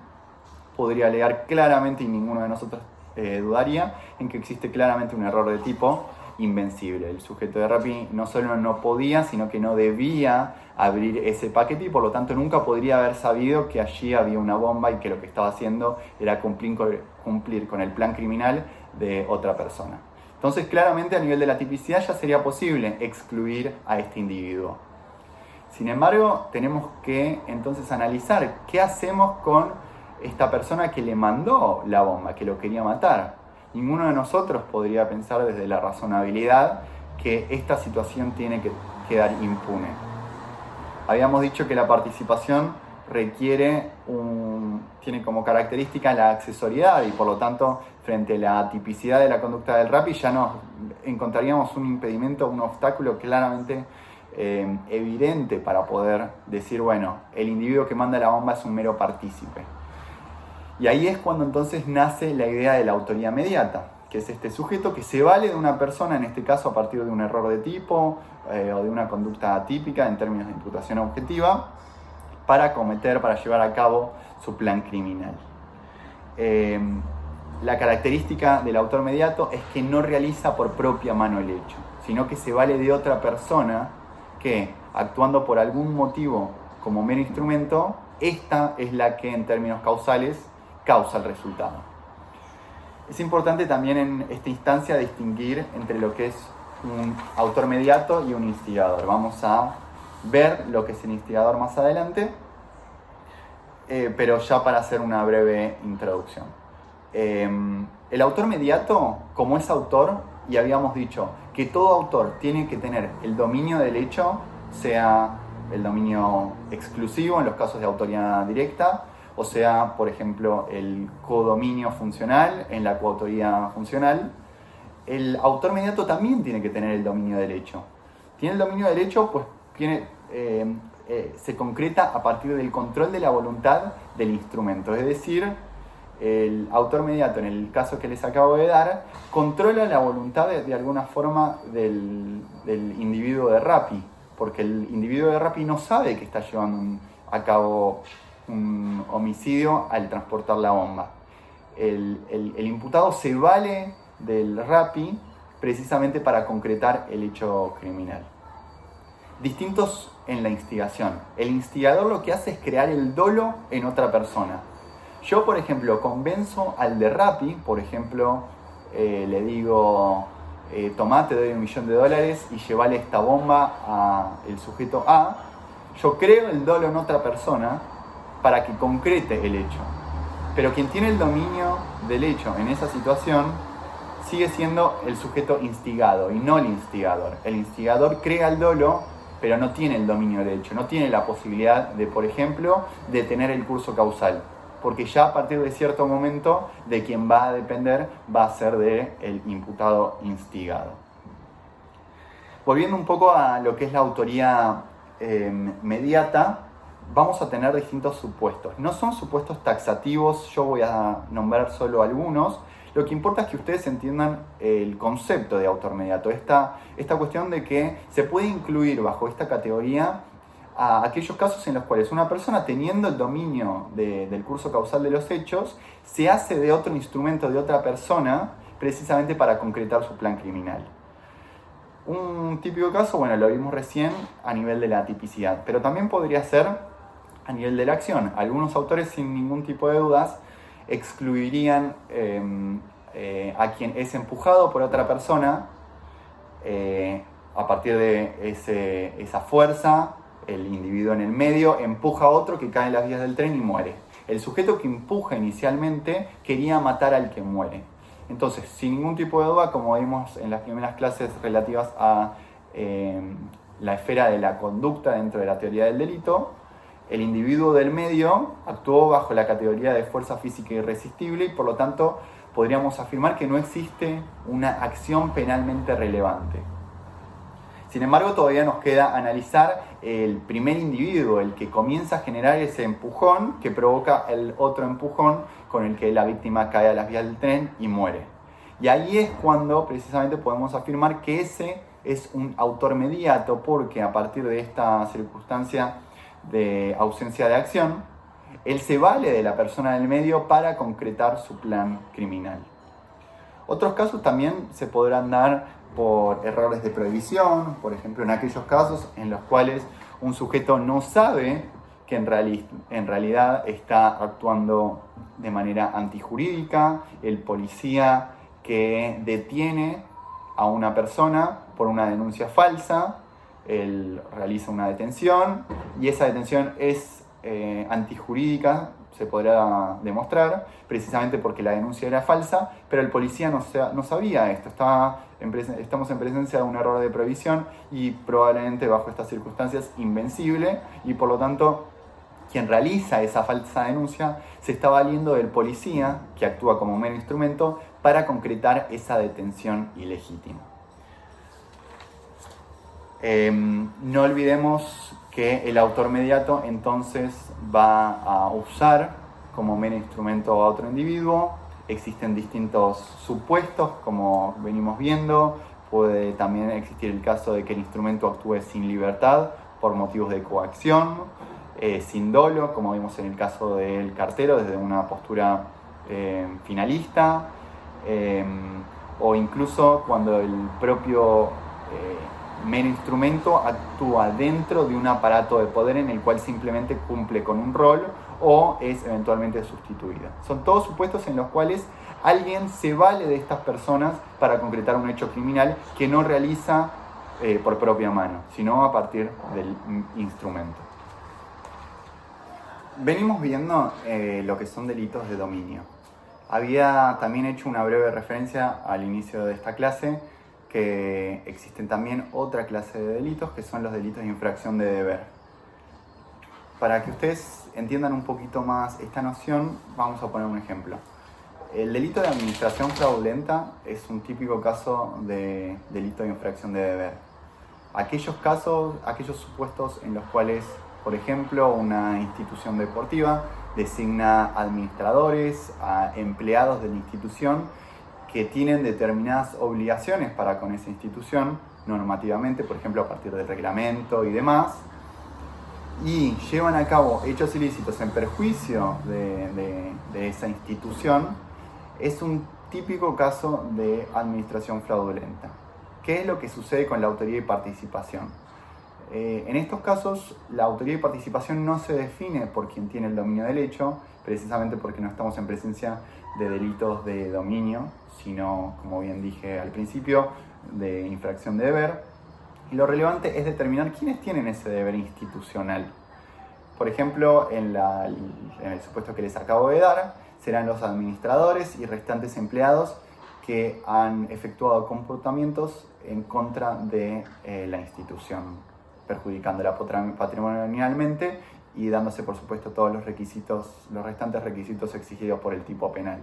podría alegar claramente, y ninguno de nosotros dudaría, en que existe claramente un error de tipo invencible. El sujeto de Rappi no solo no podía, sino que no debía abrir ese paquete y por lo tanto nunca podría haber sabido que allí había una bomba y que lo que estaba haciendo era cumplir con el plan criminal de otra persona. Entonces claramente a nivel de la tipicidad ya sería posible excluir a este individuo. Sin embargo, tenemos que entonces analizar qué hacemos con esta persona que le mandó la bomba, que lo quería matar. Ninguno de nosotros podría pensar desde la razonabilidad que esta situación tiene que quedar impune. Habíamos dicho que la participación tiene como característica la accesoriedad y por lo tanto frente a la tipicidad de la conducta del Rappi ya nos encontraríamos un impedimento, un obstáculo claramente evidente para poder decir, bueno, el individuo que manda la bomba es un mero partícipe. Y ahí es cuando entonces nace la idea de la autoría mediata, que es este sujeto que se vale de una persona, en este caso a partir de un error de tipo o de una conducta atípica en términos de imputación objetiva, para llevar a cabo su plan criminal. La característica del autor mediato es que no realiza por propia mano el hecho, sino que se vale de otra persona que, actuando por algún motivo como mero instrumento, esta es la que en términos causales causa el resultado. Es importante también en esta instancia distinguir entre lo que es un autor mediato y un instigador. Vamos a ver lo que es el instigador más adelante, pero ya para hacer una breve introducción. El autor mediato, como es autor, y habíamos dicho que todo autor tiene que tener el dominio del hecho, sea el dominio exclusivo en los casos de autoría directa, o sea, por ejemplo, el codominio funcional en la coautoría funcional. El autor mediato también tiene que tener el dominio del hecho. Tiene el dominio del hecho, pues se concreta a partir del control de la voluntad del instrumento. Es decir, el autor mediato, en el caso que les acabo de dar, controla la voluntad de alguna forma del individuo de Rappi, porque el individuo de Rappi no sabe que está llevando a cabo un homicidio al transportar la bomba. El imputado se vale del Rappi precisamente para concretar el hecho criminal. Distintos en la instigación. El instigador lo que hace es crear el dolo en otra persona. Yo, por ejemplo, convenzo al de Rappi, por ejemplo, le digo, tomá, te doy $1.000.000 y llevale esta bomba al sujeto A. Yo creo el dolo en otra persona para que concrete el hecho. Pero quien tiene el dominio del hecho en esa situación sigue siendo el sujeto instigado y no el instigador. El instigador crea el dolo, pero no tiene el dominio del hecho, no tiene la posibilidad de, por ejemplo, detener el curso causal, porque ya a partir de cierto momento de quien va a depender va a ser del imputado instigado. Volviendo un poco a lo que es la autoría mediata, vamos a tener distintos supuestos. No son supuestos taxativos, yo voy a nombrar solo algunos. Lo que importa es que ustedes entiendan el concepto de autor mediato, esta cuestión de que se puede incluir bajo esta categoría a aquellos casos en los cuales una persona, teniendo el dominio del curso causal de los hechos, se hace de otro instrumento de otra persona precisamente para concretar su plan criminal. Un típico caso, bueno, lo vimos recién a nivel de la tipicidad, pero también podría ser a nivel de la acción. Algunos autores, sin ningún tipo de dudas, excluirían a quien es empujado por otra persona a partir de esa fuerza. El individuo en el medio empuja a otro que cae en las vías del tren y muere. El sujeto que empuja inicialmente quería matar al que muere. Entonces, sin ningún tipo de duda, como vimos en las primeras clases relativas a la esfera de la conducta dentro de la teoría del delito, el individuo del medio actuó bajo la categoría de fuerza física irresistible y por lo tanto podríamos afirmar que no existe una acción penalmente relevante. Sin embargo, todavía nos queda analizar el primer individuo, el que comienza a generar ese empujón que provoca el otro empujón con el que la víctima cae a las vías del tren y muere. Y ahí es cuando precisamente podemos afirmar que ese es un autor mediato, porque a partir de esta circunstancia de ausencia de acción, él se vale de la persona del medio para concretar su plan criminal. Otros casos también se podrán dar por errores de prohibición, por ejemplo, en aquellos casos en los cuales un sujeto no sabe que en realidad está actuando de manera antijurídica, el policía que detiene a una persona por una denuncia falsa, él realiza una detención y esa detención es antijurídica, se podrá demostrar, precisamente porque la denuncia era falsa, pero el policía no sabía esto, estamos en presencia de un error de prohibición y probablemente bajo estas circunstancias invencible, y por lo tanto quien realiza esa falsa denuncia se está valiendo del policía, que actúa como mero instrumento, para concretar esa detención ilegítima. No olvidemos que el autor mediato entonces va a usar como mero instrumento a otro individuo. Existen distintos supuestos, como venimos viendo. Puede también existir el caso de que el instrumento actúe sin libertad por motivos de coacción, sin dolo, como vimos en el caso del cartero, desde una postura finalista, o incluso cuando el propio mero instrumento actúa dentro de un aparato de poder en el cual simplemente cumple con un rol o es eventualmente sustituido. Son todos supuestos en los cuales alguien se vale de estas personas para concretar un hecho criminal que no realiza por propia mano, sino a partir del instrumento. Venimos viendo lo que son delitos de dominio. Había también hecho una breve referencia al inicio de esta clase que existen también otra clase de delitos que son los delitos de infracción de deber. Para que ustedes entiendan un poquito más esta noción, vamos a poner un ejemplo. El delito de administración fraudulenta es un típico caso de delito de infracción de deber. Aquellos supuestos en los cuales, por ejemplo, una institución deportiva designa administradores, a empleados de la institución que tienen determinadas obligaciones para con esa institución, normativamente, por ejemplo, a partir del reglamento y demás, y llevan a cabo hechos ilícitos en perjuicio de esa institución, es un típico caso de administración fraudulenta. ¿Qué es lo que sucede con la autoría y participación? En estos casos, la autoría y participación no se define por quien tiene el dominio del hecho, precisamente porque no estamos en presencia de delitos de dominio, sino, como bien dije al principio, de infracción de deber. Y lo relevante es determinar quiénes tienen ese deber institucional. Por ejemplo, en el supuesto que les acabo de dar, serán los administradores y restantes empleados que han efectuado comportamientos en contra de la institución, perjudicándola patrimonialmente y dándose, por supuesto, todos los restantes requisitos exigidos por el tipo penal.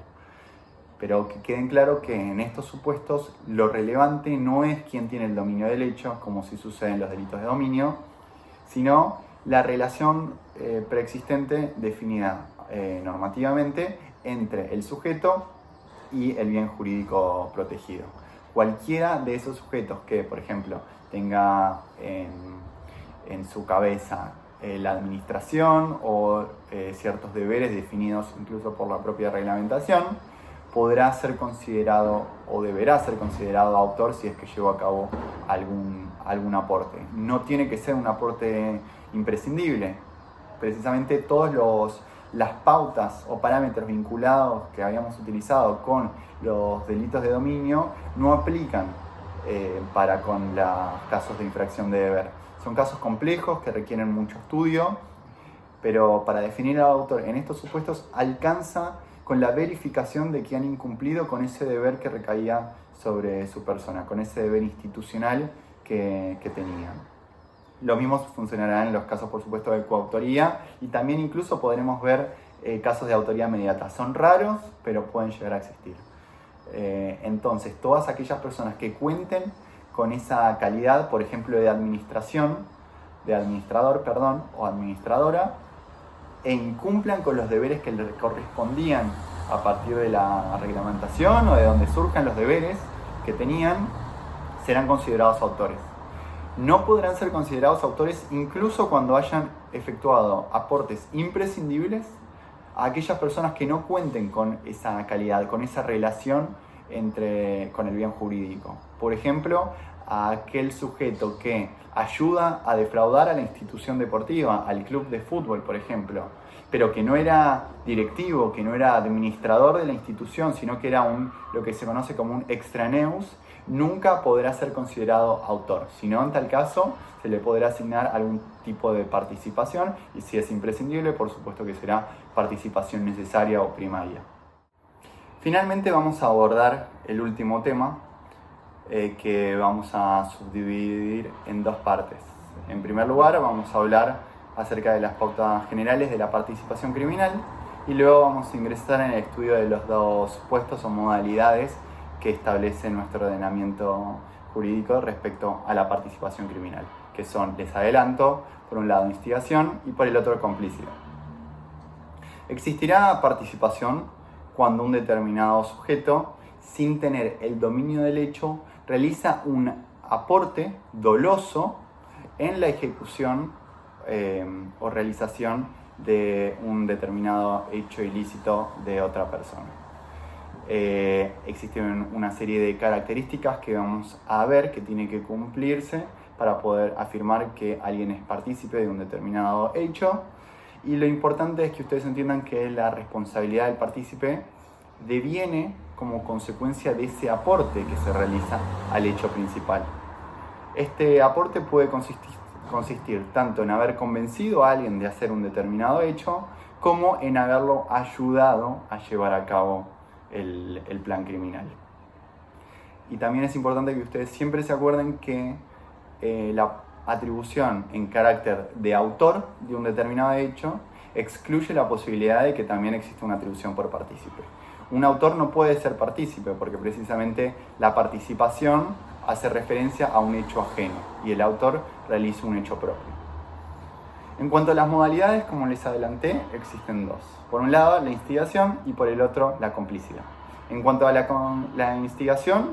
Pero que queden claro que en estos supuestos lo relevante no es quién tiene el dominio del hecho, como si sucede en los delitos de dominio, sino la relación preexistente definida normativamente entre el sujeto y el bien jurídico protegido. Cualquiera de esos sujetos que, por ejemplo, tenga en su cabeza la administración o ciertos deberes definidos incluso por la propia reglamentación, podrá ser considerado o deberá ser considerado autor si es que llevó a cabo algún aporte. No tiene que ser un aporte imprescindible. Precisamente todas las pautas o parámetros vinculados que habíamos utilizado con los delitos de dominio no aplican para con los casos de infracción de deber. Son casos complejos que requieren mucho estudio, pero para definir al autor en estos supuestos alcanza con la verificación de que han incumplido con ese deber que recaía sobre su persona, con ese deber institucional que tenían. Lo mismo funcionará en los casos, por supuesto, de coautoría, y también incluso podremos ver casos de autoría mediata. Son raros, pero pueden llegar a existir. Entonces, todas aquellas personas que cuenten con esa calidad, por ejemplo, de administrador, o administradora, e incumplan con los deberes que les correspondían a partir de la reglamentación o de donde surjan los deberes que tenían, serán considerados autores. No podrán ser considerados autores incluso cuando hayan efectuado aportes imprescindibles a aquellas personas que no cuenten con esa calidad, con esa relación con el bien jurídico. Por ejemplo, a aquel sujeto que ayuda a defraudar a la institución deportiva, al club de fútbol, por ejemplo, pero que no era directivo, que no era administrador de la institución, sino que era lo que se conoce como un extraneus, nunca podrá ser considerado autor, sino en tal caso se le podrá asignar algún tipo de participación y si es imprescindible, por supuesto que será participación necesaria o primaria. Finalmente vamos a abordar el último tema que vamos a subdividir en dos partes. En primer lugar vamos a hablar acerca de las pautas generales de la participación criminal y luego vamos a ingresar en el estudio de los dos supuestos o modalidades que establece nuestro ordenamiento jurídico respecto a la participación criminal, que son, les adelanto, por un lado instigación y por el otro complicidad. Existirá participación cuando un determinado sujeto, sin tener el dominio del hecho, realiza un aporte doloso en la ejecución o realización de un determinado hecho ilícito de otra persona. Existen una serie de características que vamos a ver que tienen que cumplirse para poder afirmar que alguien es partícipe de un determinado hecho, y lo importante es que ustedes entiendan que la responsabilidad del partícipe deviene como consecuencia de ese aporte que se realiza al hecho principal. Este aporte puede consistir tanto en haber convencido a alguien de hacer un determinado hecho como en haberlo ayudado a llevar a cabo el plan criminal. Y también es importante que ustedes siempre se acuerden que la atribución en carácter de autor de un determinado hecho excluye la posibilidad de que también exista una atribución por partícipe. Un autor no puede ser partícipe porque precisamente la participación hace referencia a un hecho ajeno y el autor realiza un hecho propio. En cuanto a las modalidades, como les adelanté, existen dos. Por un lado, la instigación y por el otro, la complicidad. En cuanto a la instigación,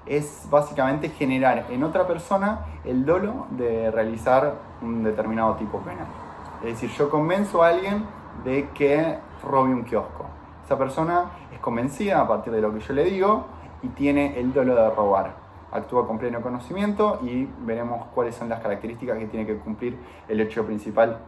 es básicamente generar en otra persona el dolo de realizar un determinado tipo penal. Es decir, yo convenzo a alguien de que robe un kiosco. Esa persona es convencida a partir de lo que yo le digo y tiene el dolo de robar. Actúa con pleno conocimiento y veremos cuáles son las características que tiene que cumplir el hecho principal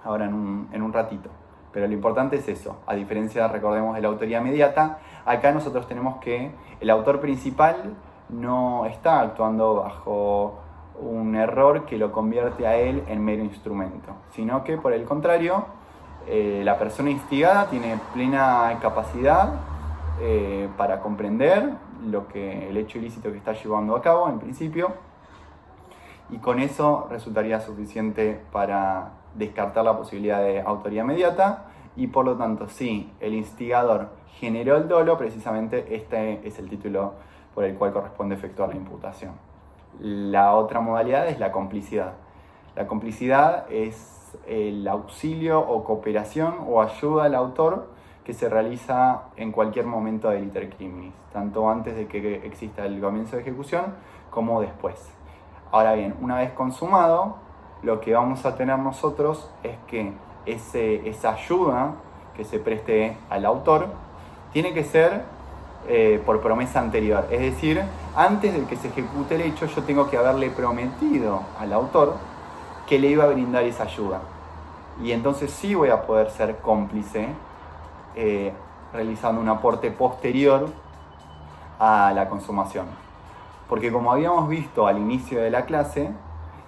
ahora en un ratito. Pero lo importante es eso. A diferencia, recordemos, de la autoría inmediata, acá nosotros tenemos que el autor principal no está actuando bajo un error que lo convierte a él en mero instrumento, sino que por el contrario, la persona instigada tiene plena capacidad para comprender el hecho ilícito que está llevando a cabo en principio, y con eso resultaría suficiente para descartar la posibilidad de autoría inmediata, y por lo tanto, si el instigador generó el dolo, precisamente este es el título por el cual corresponde efectuar la imputación. La otra modalidad es la complicidad. La complicidad es el auxilio o cooperación o ayuda al autor que se realiza en cualquier momento del iter criminis, tanto antes de que exista el comienzo de ejecución como después. Ahora bien, una vez consumado, lo que vamos a tener nosotros es que esa ayuda que se preste al autor tiene que ser por promesa anterior. Es decir, antes de que se ejecute el hecho, yo tengo que haberle prometido al autor que le iba a brindar esa ayuda. Y entonces sí voy a poder ser cómplice realizando un aporte posterior a la consumación. Porque como habíamos visto al inicio de la clase,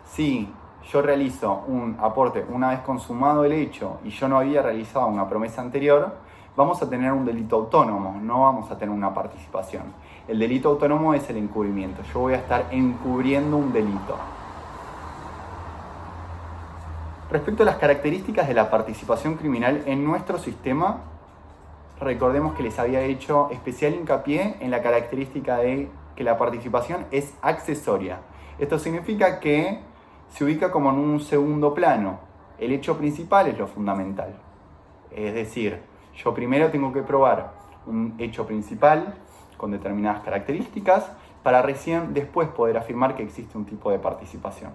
si yo realizo un aporte una vez consumado el hecho y yo no había realizado una promesa anterior, vamos a tener un delito autónomo, no vamos a tener una participación. El delito autónomo es el encubrimiento. Yo voy a estar encubriendo un delito. Respecto a las características de la participación criminal en nuestro sistema, recordemos que les había hecho especial hincapié en la característica de que la participación es accesoria. Esto significa que se ubica como en un segundo plano. El hecho principal es lo fundamental. Es decir, yo primero tengo que probar un hecho principal con determinadas características para recién después poder afirmar que existe un tipo de participación.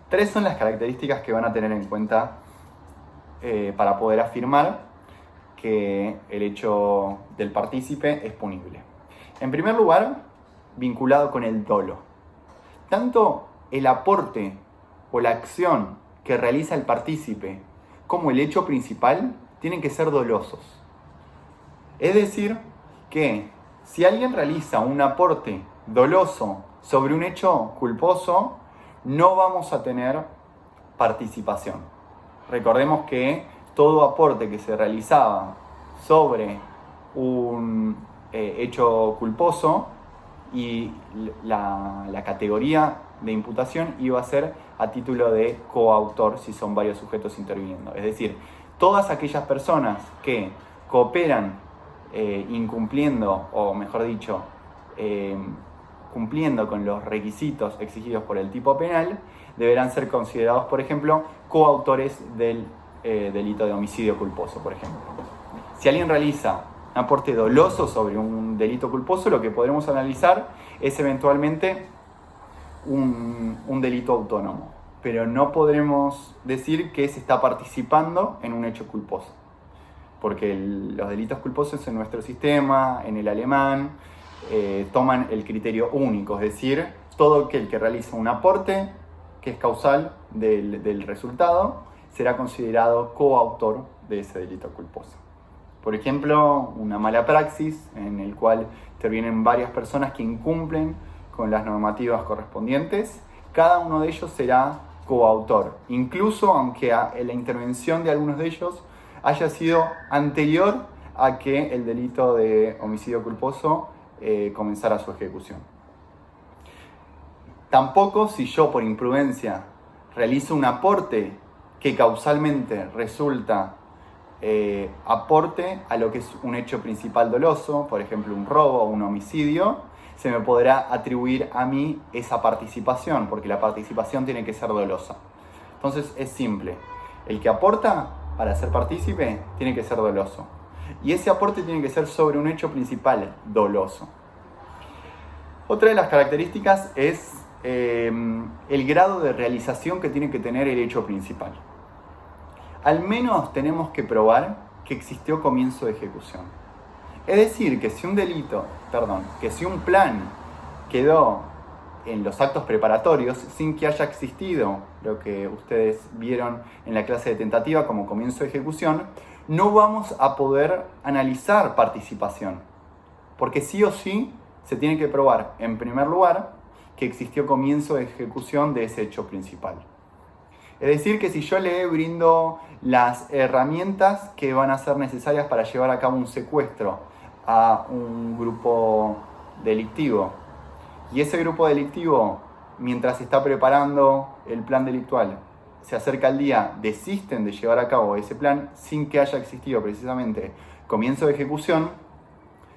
3 son las características que van a tener en cuenta para poder afirmar que el hecho del partícipe es punible. En primer lugar, vinculado con el dolo. Tanto el aporte o la acción que realiza el partícipe como el hecho principal tienen que ser dolosos. Es decir, que si alguien realiza un aporte doloso sobre un hecho culposo, no vamos a tener participación. Recordemos que todo aporte que se realizaba sobre un hecho culposo y la categoría de imputación iba a ser a título de coautor si son varios sujetos interviniendo. Es decir, todas aquellas personas que cooperan incumpliendo, o mejor dicho, cumpliendo con los requisitos exigidos por el tipo penal, deberán ser considerados, por ejemplo, coautores del delito de homicidio culposo, por ejemplo. Si alguien realiza un aporte doloso sobre un delito culposo, lo que podremos analizar es eventualmente un delito autónomo, pero no podremos decir que se está participando en un hecho culposo, porque los delitos culposos en nuestro sistema, en el alemán, toman el criterio único, es decir, todo aquel que realiza un aporte que es causal del resultado será considerado coautor de ese delito culposo. Por ejemplo, una mala praxis en el cual intervienen varias personas que incumplen con las normativas correspondientes, cada uno de ellos será coautor, incluso aunque la intervención de algunos de ellos haya sido anterior a que el delito de homicidio culposo comenzara su ejecución. Tampoco si yo por imprudencia realizo un aporte que causalmente resulta aporte a lo que es un hecho principal doloso, por ejemplo un robo o un homicidio, se me podrá atribuir a mí esa participación, porque la participación tiene que ser dolosa. Entonces es simple, el que aporta para ser partícipe tiene que ser doloso, y ese aporte tiene que ser sobre un hecho principal doloso. Otra de las características es el grado de realización que tiene que tener el hecho principal. Al menos tenemos que probar que existió comienzo de ejecución. Es decir, que si un plan quedó en los actos preparatorios sin que haya existido lo que ustedes vieron en la clase de tentativa como comienzo de ejecución, no vamos a poder analizar participación, porque sí o sí se tiene que probar, en primer lugar, que existió comienzo de ejecución de ese hecho principal. Es decir, que si yo le brindo las herramientas que van a ser necesarias para llevar a cabo un secuestro a un grupo delictivo, y ese grupo delictivo, mientras está preparando el plan delictual, se acerca el día, desisten de llevar a cabo ese plan sin que haya existido precisamente comienzo de ejecución,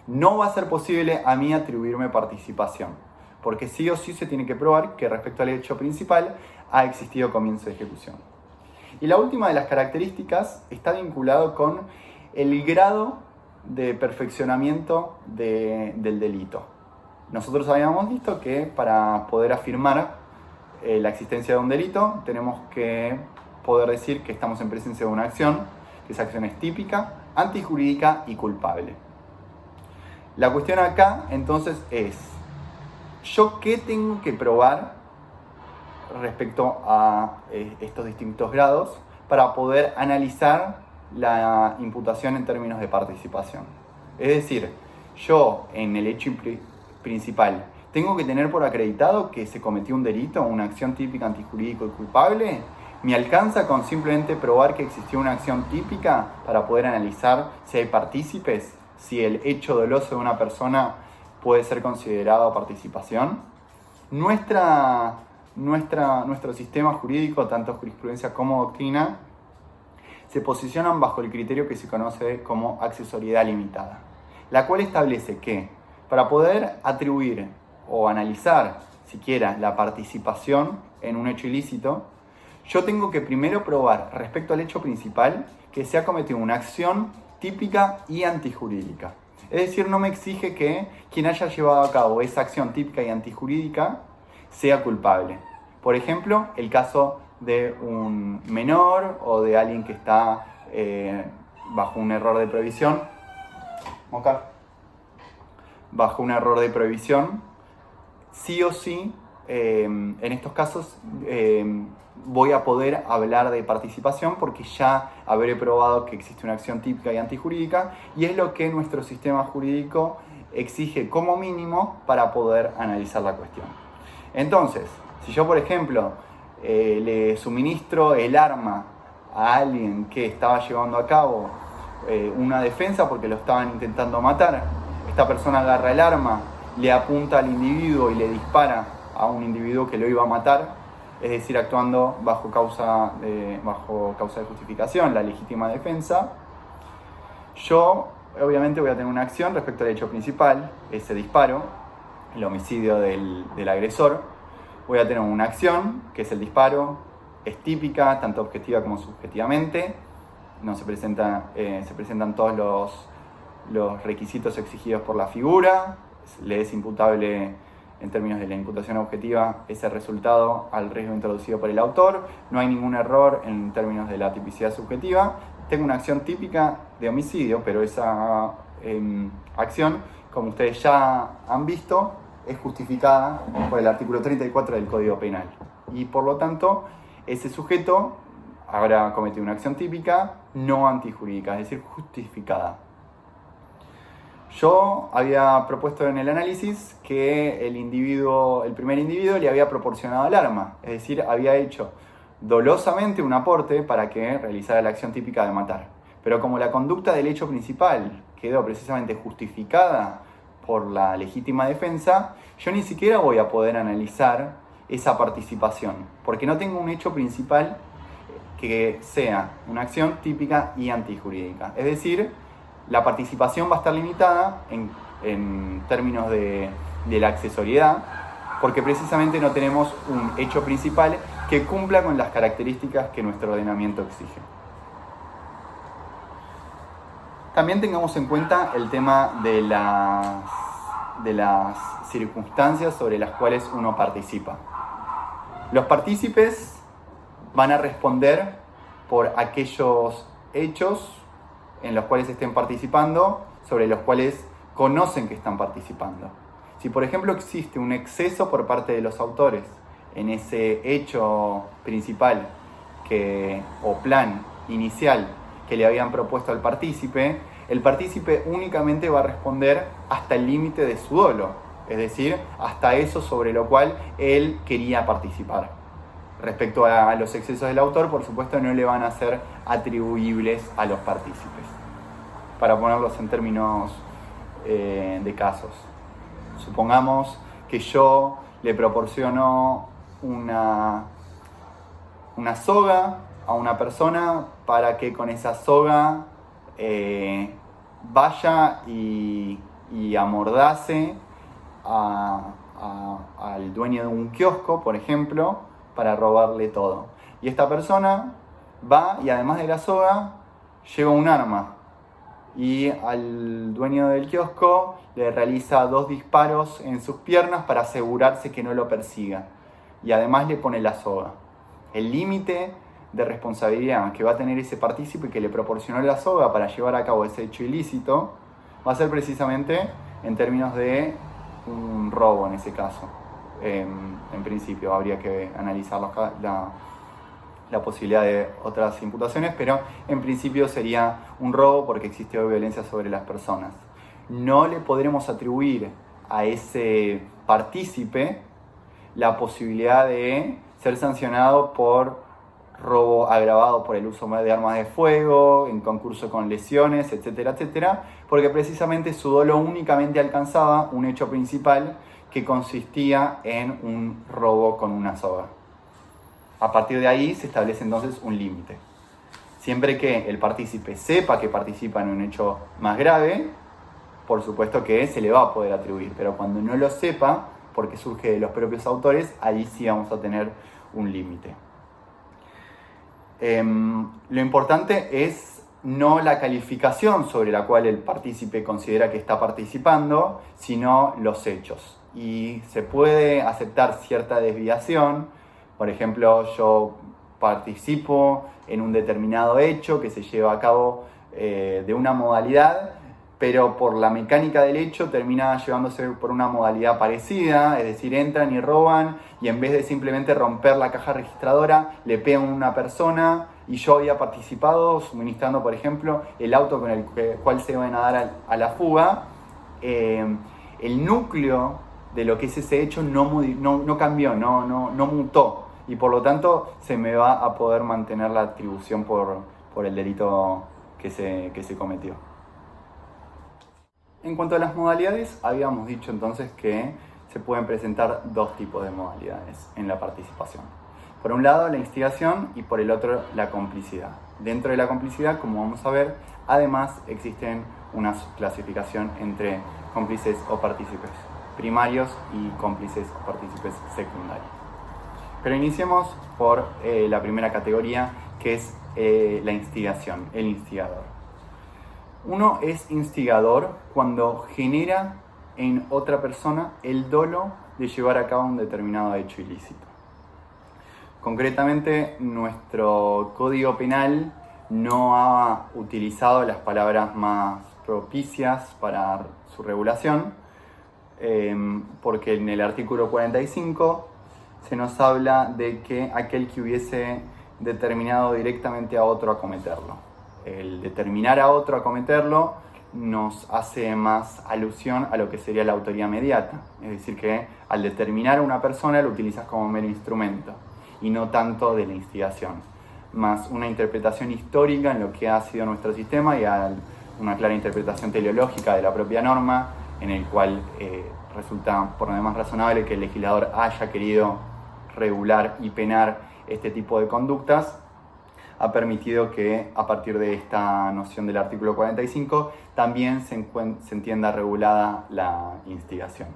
no va a ser posible a mí atribuirme participación, porque sí o sí se tiene que probar que respecto al hecho principal ha existido comienzo de ejecución. Y la última de las características está vinculado con el grado de perfeccionamiento del delito. Nosotros habíamos visto que para poder afirmar la existencia de un delito tenemos que poder decir que estamos en presencia de una acción, que esa acción es típica, antijurídica y culpable. La cuestión acá entonces es, ¿yo qué tengo que probar respecto a estos distintos grados para poder analizar la imputación en términos de participación? Es decir, yo en el hecho principal tengo que tener por acreditado que se cometió un delito, una acción típica, antijurídico y culpable. ¿Me alcanza con simplemente probar que existió una acción típica para poder analizar si hay partícipes, si el hecho doloso de una persona puede ser considerado participación? Nuestro sistema jurídico, tanto jurisprudencia como doctrina, se posicionan bajo el criterio que se conoce como accesoriedad limitada, la cual establece que para poder atribuir o analizar siquiera la participación en un hecho ilícito, yo tengo que primero probar respecto al hecho principal que se ha cometido una acción típica y antijurídica. Es decir, no me exige que quien haya llevado a cabo esa acción típica y antijurídica sea culpable. Por ejemplo, el caso de un menor o de alguien que está bajo un error de previsión. bajo un error de prohibición, sí o sí, en estos casos voy a poder hablar de participación porque ya habré probado que existe una acción típica y antijurídica, y es lo que nuestro sistema jurídico exige como mínimo para poder analizar la cuestión. Entonces, si yo, por ejemplo, le suministro el arma a alguien que estaba llevando a cabo una defensa porque lo estaban intentando matar, esta persona agarra el arma, le apunta al individuo y le dispara a un individuo que lo iba a matar, es decir, actuando bajo causa de justificación, la legítima defensa, yo obviamente voy a tener una acción respecto al hecho principal, ese disparo, el homicidio del agresor. Voy a tener una acción, que es el disparo, es típica, tanto objetiva como subjetivamente, no se presentan todos los requisitos exigidos por la figura, le es imputable en términos de la imputación objetiva ese resultado al riesgo introducido por el autor, no hay ningún error en términos de la tipicidad subjetiva. Tengo una acción típica de homicidio, pero esa acción, como ustedes ya han visto, es justificada por el artículo 34 del Código Penal. Y por lo tanto, ese sujeto habrá cometido una acción típica no antijurídica, es decir, justificada. Yo había propuesto en el análisis que el primer individuo le había proporcionado el arma, es decir, había hecho dolosamente un aporte para que realizara la acción típica de matar. Pero como la conducta del hecho principal quedó precisamente justificada por la legítima defensa, yo ni siquiera voy a poder analizar esa participación, porque no tengo un hecho principal que sea una acción típica y antijurídica. Es decir, la participación va a estar limitada en términos de la accesoriedad, porque precisamente no tenemos un hecho principal que cumpla con las características que nuestro ordenamiento exige. También tengamos en cuenta el tema de las circunstancias sobre las cuales uno participa. Los partícipes van a responder por aquellos hechos en los cuales estén participando, sobre los cuales conocen que están participando. Si por ejemplo existe un exceso por parte de los autores en ese hecho principal o plan inicial que le habían propuesto al partícipe, el partícipe únicamente va a responder hasta el límite de su dolo, es decir, hasta eso sobre lo cual él quería participar. Respecto a los excesos del autor, por supuesto, no le van a ser atribuibles a los partícipes. Para ponerlos en términos de casos. Supongamos que yo le proporciono una soga a una persona para que con esa soga vaya y amordace al dueño de un kiosco, por ejemplo, para robarle todo. Y esta persona va y además de la soga lleva un arma y al dueño del kiosco le realiza 2 disparos en sus piernas para asegurarse que no lo persiga, y además le pone la soga. El límite de responsabilidad que va a tener ese partícipe que le proporcionó la soga para llevar a cabo ese hecho ilícito va a ser precisamente en términos de un robo en ese caso. En principio habría que analizar la posibilidad de otras imputaciones, pero en principio sería un robo porque existe hoy violencia sobre las personas. No le podremos atribuir a ese partícipe la posibilidad de ser sancionado por robo agravado por el uso de armas de fuego, en concurso con lesiones, etcétera, etcétera, porque precisamente su dolo únicamente alcanzaba un hecho principal que consistía en un robo con una soga. A partir de ahí se establece entonces un límite. Siempre que el partícipe sepa que participa en un hecho más grave, por supuesto que se le va a poder atribuir, pero cuando no lo sepa, porque surge de los propios autores, ahí sí vamos a tener un límite. Lo importante es no la calificación sobre la cual el partícipe considera que está participando, sino los hechos. Y se puede aceptar cierta desviación. Por ejemplo, yo participo en un determinado hecho que se lleva a cabo de una modalidad, pero por la mecánica del hecho termina llevándose por una modalidad parecida, es decir, entran y roban y en vez de simplemente romper la caja registradora, le pegan a una persona y yo había participado suministrando, por ejemplo, el auto con el cual se iban a dar a la fuga. El núcleo de lo que es ese hecho no cambió, no mutó y por lo tanto se me va a poder mantener la atribución por el delito que se cometió. En cuanto a las modalidades, habíamos dicho entonces que se pueden presentar dos tipos de modalidades en la participación. Por un lado, la instigación y por el otro, la complicidad. Dentro de la complicidad, como vamos a ver, además existen una subclasificación entre cómplices o partícipes primarios y cómplices o partícipes secundarios. Pero iniciemos por la primera categoría, que es la instigación, el instigador. Uno es instigador cuando genera en otra persona el dolo de llevar a cabo un determinado hecho ilícito. Concretamente, nuestro Código Penal no ha utilizado las palabras más propicias para su regulación, porque en el artículo 45 se nos habla de que aquel que hubiese determinado directamente a otro a cometerlo. El determinar a otro a cometerlo nos hace más alusión a lo que sería la autoría mediata. Es decir, que al determinar a una persona lo utilizas como mero instrumento y no tanto de la instigación. Más una interpretación histórica en lo que ha sido nuestro sistema y una clara interpretación teleológica de la propia norma, en el cual resulta por lo demás razonable que el legislador haya querido regular y penar este tipo de conductas, ha permitido que a partir de esta noción del artículo 45 también se entienda regulada la instigación.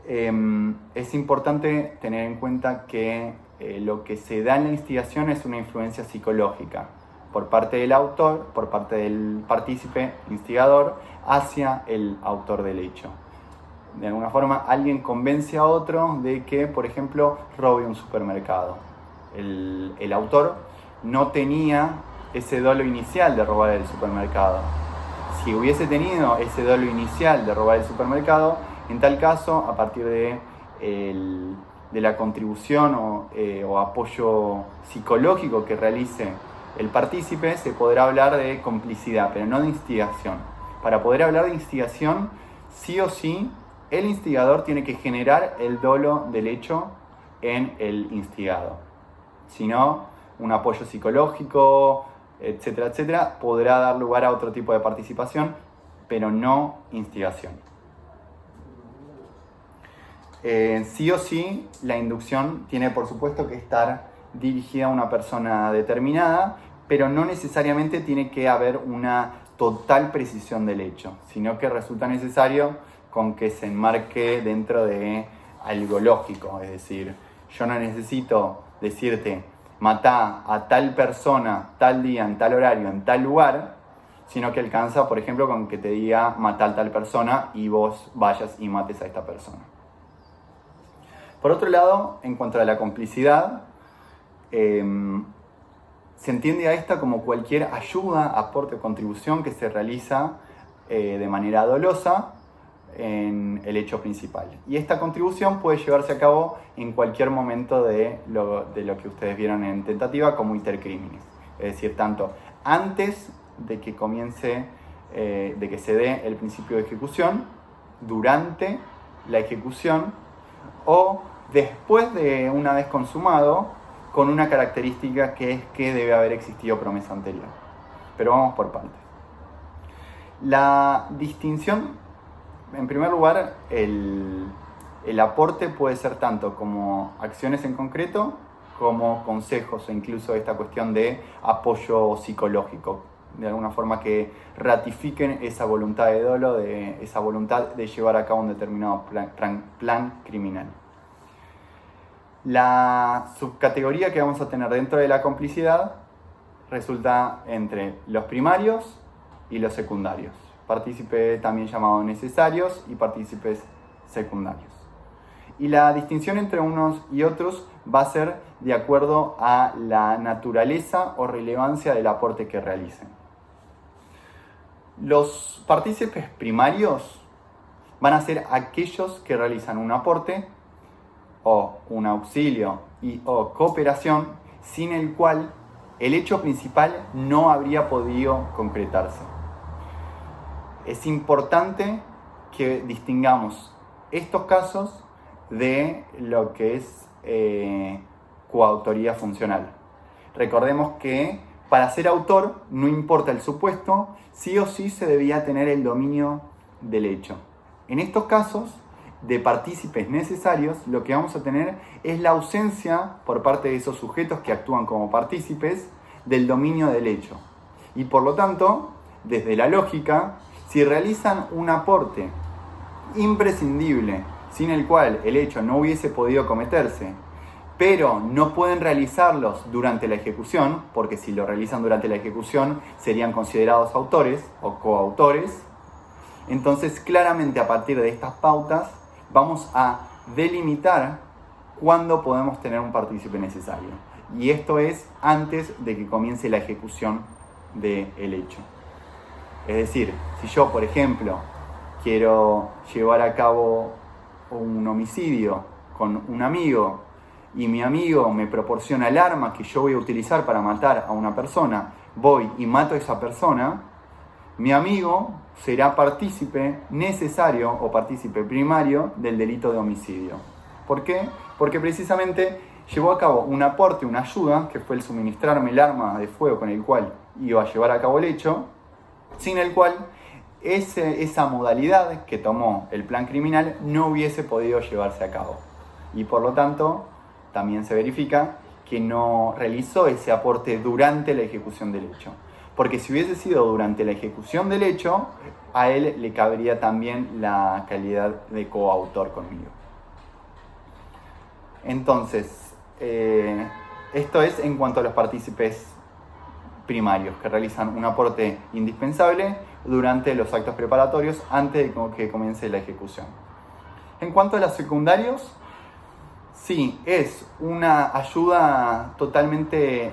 Es importante tener en cuenta que lo que se da en la instigación es una influencia psicológica por parte del autor, por parte del partícipe instigador, hacia el autor del hecho. De alguna forma, alguien convence a otro de que, por ejemplo, robe un supermercado. El autor no tenía ese dolo inicial de robar el supermercado. Si hubiese tenido ese dolo inicial de robar el supermercado, en tal caso, a partir de la contribución o apoyo psicológico que realice el partícipe, se podrá hablar de complicidad, pero no de instigación. Para poder hablar de instigación, sí o sí, el instigador tiene que generar el dolo del hecho en el instigado. Si no, un apoyo psicológico, etcétera, etcétera, podrá dar lugar a otro tipo de participación, pero no instigación. Sí o sí, la inducción tiene por supuesto que estar dirigida a una persona determinada, pero no necesariamente tiene que haber una total precisión del hecho, sino que resulta necesario con que se enmarque dentro de algo lógico. Es decir, yo no necesito decirte matá a tal persona, tal día, en tal horario, en tal lugar, sino que alcanza, por ejemplo, con que te diga matá a tal persona y vos vayas y mates a esta persona. Por otro lado, en cuanto a la complicidad, se entiende a esta como cualquier ayuda, aporte o contribución que se realiza de manera dolosa en el hecho principal. Y esta contribución puede llevarse a cabo en cualquier momento de lo que ustedes vieron en tentativa como iter criminis. Es decir, tanto antes de que comience, de que se dé el principio de ejecución, durante la ejecución o después de una vez consumado, con una característica que es que debe haber existido promesa anterior. Pero vamos por partes. La distinción, en primer lugar, el aporte puede ser tanto como acciones en concreto, como consejos o incluso esta cuestión de apoyo psicológico, de alguna forma que ratifiquen esa voluntad de dolo, esa voluntad de llevar a cabo un determinado plan criminal. La subcategoría que vamos a tener dentro de la complicidad resulta entre los primarios y los secundarios. Partícipes también llamados necesarios y partícipes secundarios. Y la distinción entre unos y otros va a ser de acuerdo a la naturaleza o relevancia del aporte que realicen. Los partícipes primarios van a ser aquellos que realizan un aporte o un auxilio o cooperación sin el cual el hecho principal no habría podido concretarse. Es importante que distingamos estos casos de lo que es coautoría funcional. Recordemos que para ser autor, no importa el supuesto, sí o sí se debía tener el dominio del hecho. En estos casos de partícipes necesarios, lo que vamos a tener es la ausencia por parte de esos sujetos que actúan como partícipes del dominio del hecho. Y por lo tanto, desde la lógica, si realizan un aporte imprescindible sin el cual el hecho no hubiese podido cometerse, pero no pueden realizarlos durante la ejecución, porque si lo realizan durante la ejecución serían considerados autores o coautores, entonces claramente a partir de estas pautas vamos a delimitar cuándo podemos tener un partícipe necesario. Y esto es antes de que comience la ejecución del hecho. Es decir, si yo, por ejemplo, quiero llevar a cabo un homicidio con un amigo y mi amigo me proporciona el arma que yo voy a utilizar para matar a una persona, voy y mato a esa persona, mi amigo será partícipe necesario o partícipe primario del delito de homicidio. ¿Por qué? Porque precisamente llevó a cabo un aporte, una ayuda, que fue el suministrarme el arma de fuego con el cual iba a llevar a cabo el hecho, sin el cual esa modalidad que tomó el plan criminal no hubiese podido llevarse a cabo. Y por lo tanto, también se verifica que no realizó ese aporte durante la ejecución del hecho. Porque si hubiese sido durante la ejecución del hecho, a él le cabería también la calidad de coautor conmigo. Entonces, esto es en cuanto a los partícipes primarios, que realizan un aporte indispensable durante los actos preparatorios antes de que comience la ejecución. En cuanto a los secundarios, sí, es una ayuda totalmente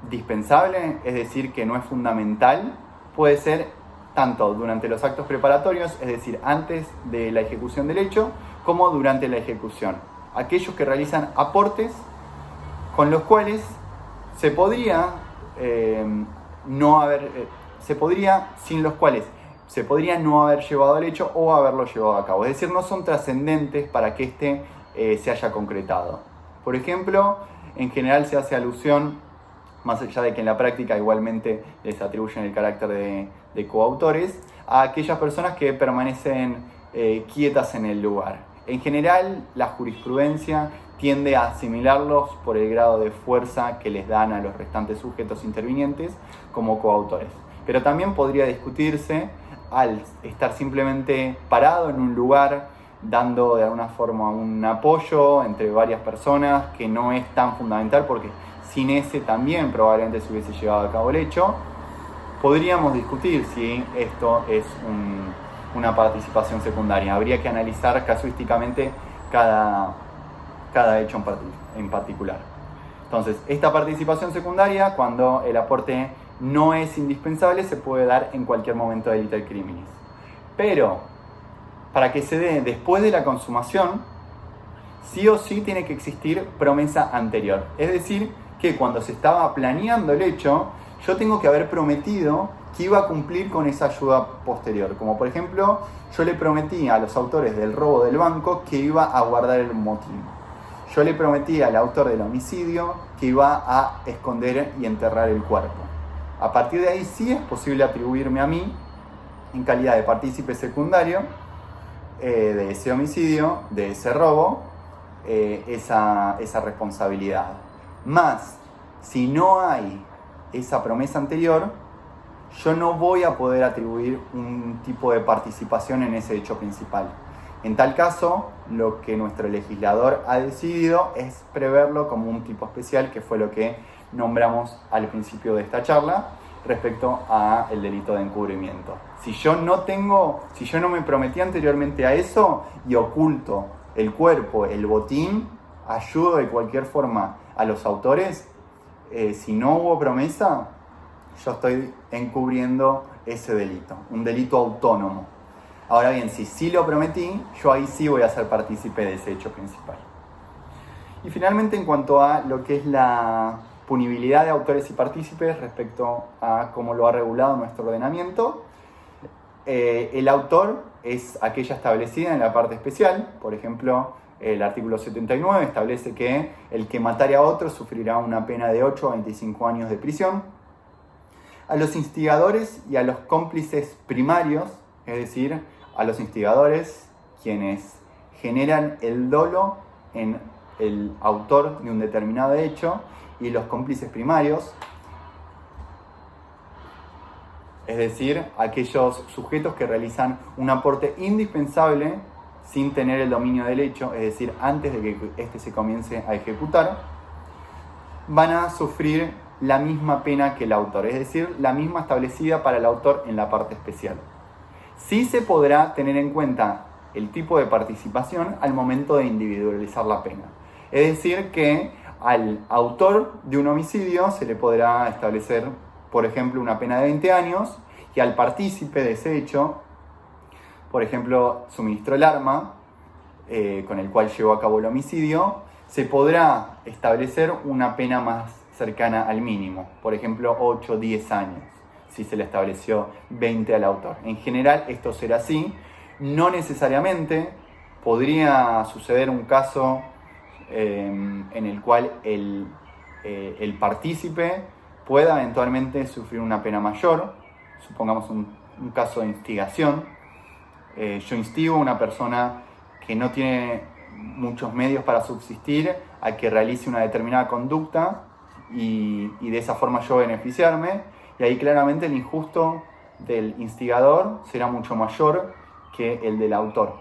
dispensable, es decir, que no es fundamental. Puede ser tanto durante los actos preparatorios, es decir, antes de la ejecución del hecho, como durante la ejecución. Aquellos que realizan aportes con los cuales sin los cuales se podría no haber llevado el hecho o haberlo llevado a cabo. Es decir, no son trascendentes para que éste se haya concretado. Por ejemplo, en general se hace alusión, más allá de que en la práctica igualmente les atribuyen el carácter de coautores, a aquellas personas que permanecen quietas en el lugar. En general, la jurisprudencia tiende a asimilarlos por el grado de fuerza que les dan a los restantes sujetos intervinientes como coautores. Pero también podría discutirse al estar simplemente parado en un lugar, dando de alguna forma un apoyo entre varias personas que no es tan fundamental, porque sin ese también probablemente se hubiese llevado a cabo el hecho. Podríamos discutir si esto es una participación secundaria. Habría que analizar casuísticamente cada hecho en particular. Entonces, esta participación secundaria, cuando el aporte no es indispensable, se puede dar en cualquier momento del iter criminis. Pero, para que se dé después de la consumación, sí o sí tiene que existir promesa anterior. Es decir, que cuando se estaba planeando el hecho, yo tengo que haber prometido que iba a cumplir con esa ayuda posterior. Como por ejemplo, yo le prometí a los autores del robo del banco que iba a guardar el motín. Yo le prometí al autor del homicidio que iba a esconder y enterrar el cuerpo. A partir de ahí sí es posible atribuirme a mí, en calidad de partícipe secundario, de ese homicidio, de ese robo, esa responsabilidad. Más, si no hay esa promesa anterior, yo no voy a poder atribuir un tipo de participación en ese hecho principal. En tal caso, lo que nuestro legislador ha decidido es preverlo como un tipo especial, que fue lo que nombramos al principio de esta charla respecto al delito de encubrimiento. Si yo no me prometí anteriormente a eso y oculto el cuerpo, el botín, ayudo de cualquier forma a los autores, si no hubo promesa, yo estoy encubriendo ese delito, un delito autónomo. Ahora bien, si sí lo prometí, yo ahí sí voy a ser partícipe de ese hecho principal. Y finalmente, en cuanto a lo que es la punibilidad de autores y partícipes respecto a cómo lo ha regulado nuestro ordenamiento, el autor es aquella establecida en la parte especial. Por ejemplo, el artículo 79 establece que el que matare a otro sufrirá una pena de 8 a 25 años de prisión. A los instigadores y a los cómplices primarios, es decir, a los instigadores quienes generan el dolo en el autor de un determinado hecho, y los cómplices primarios, es decir, aquellos sujetos que realizan un aporte indispensable sin tener el dominio del hecho, es decir, antes de que éste se comience a ejecutar, van a sufrir la misma pena que el autor, es decir, la misma establecida para el autor en la parte especial. Sí se podrá tener en cuenta el tipo de participación al momento de individualizar la pena. Es decir, que al autor de un homicidio se le podrá establecer, por ejemplo, una pena de 20 años, y al partícipe de ese hecho, por ejemplo, suministró el arma con el cual llevó a cabo el homicidio, se podrá establecer una pena más cercana al mínimo, por ejemplo, 8 o 10 años, si se le estableció 20 al autor. En general, esto será así. No necesariamente podría suceder un caso en el cual el partícipe pueda eventualmente sufrir una pena mayor. Supongamos un caso de instigación. Yo instigo a una persona que no tiene muchos medios para subsistir a que realice una determinada conducta y de esa forma yo beneficiarme, y ahí claramente el injusto del instigador será mucho mayor que el del autor,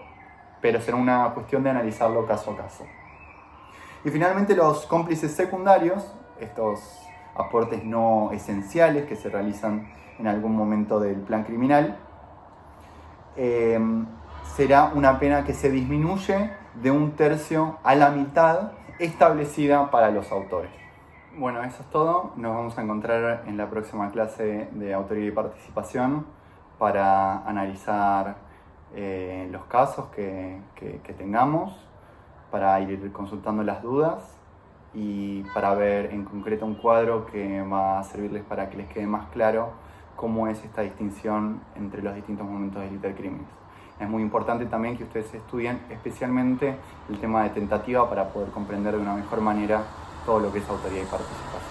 pero será una cuestión de analizarlo caso a caso. Y finalmente, los cómplices secundarios, estos aportes no esenciales que se realizan en algún momento del plan criminal, será una pena que se disminuye de 1/3 a la mitad establecida para los autores. Bueno, eso es todo. Nos vamos a encontrar en la próxima clase de autoría y participación para analizar los casos que tengamos, para ir consultando las dudas y para ver en concreto un cuadro que va a servirles para que les quede más claro cómo es esta distinción entre los distintos momentos del delito de crímenes. Es muy importante también que ustedes estudien especialmente el tema de tentativa para poder comprender de una mejor manera todo lo que es autoría y participación.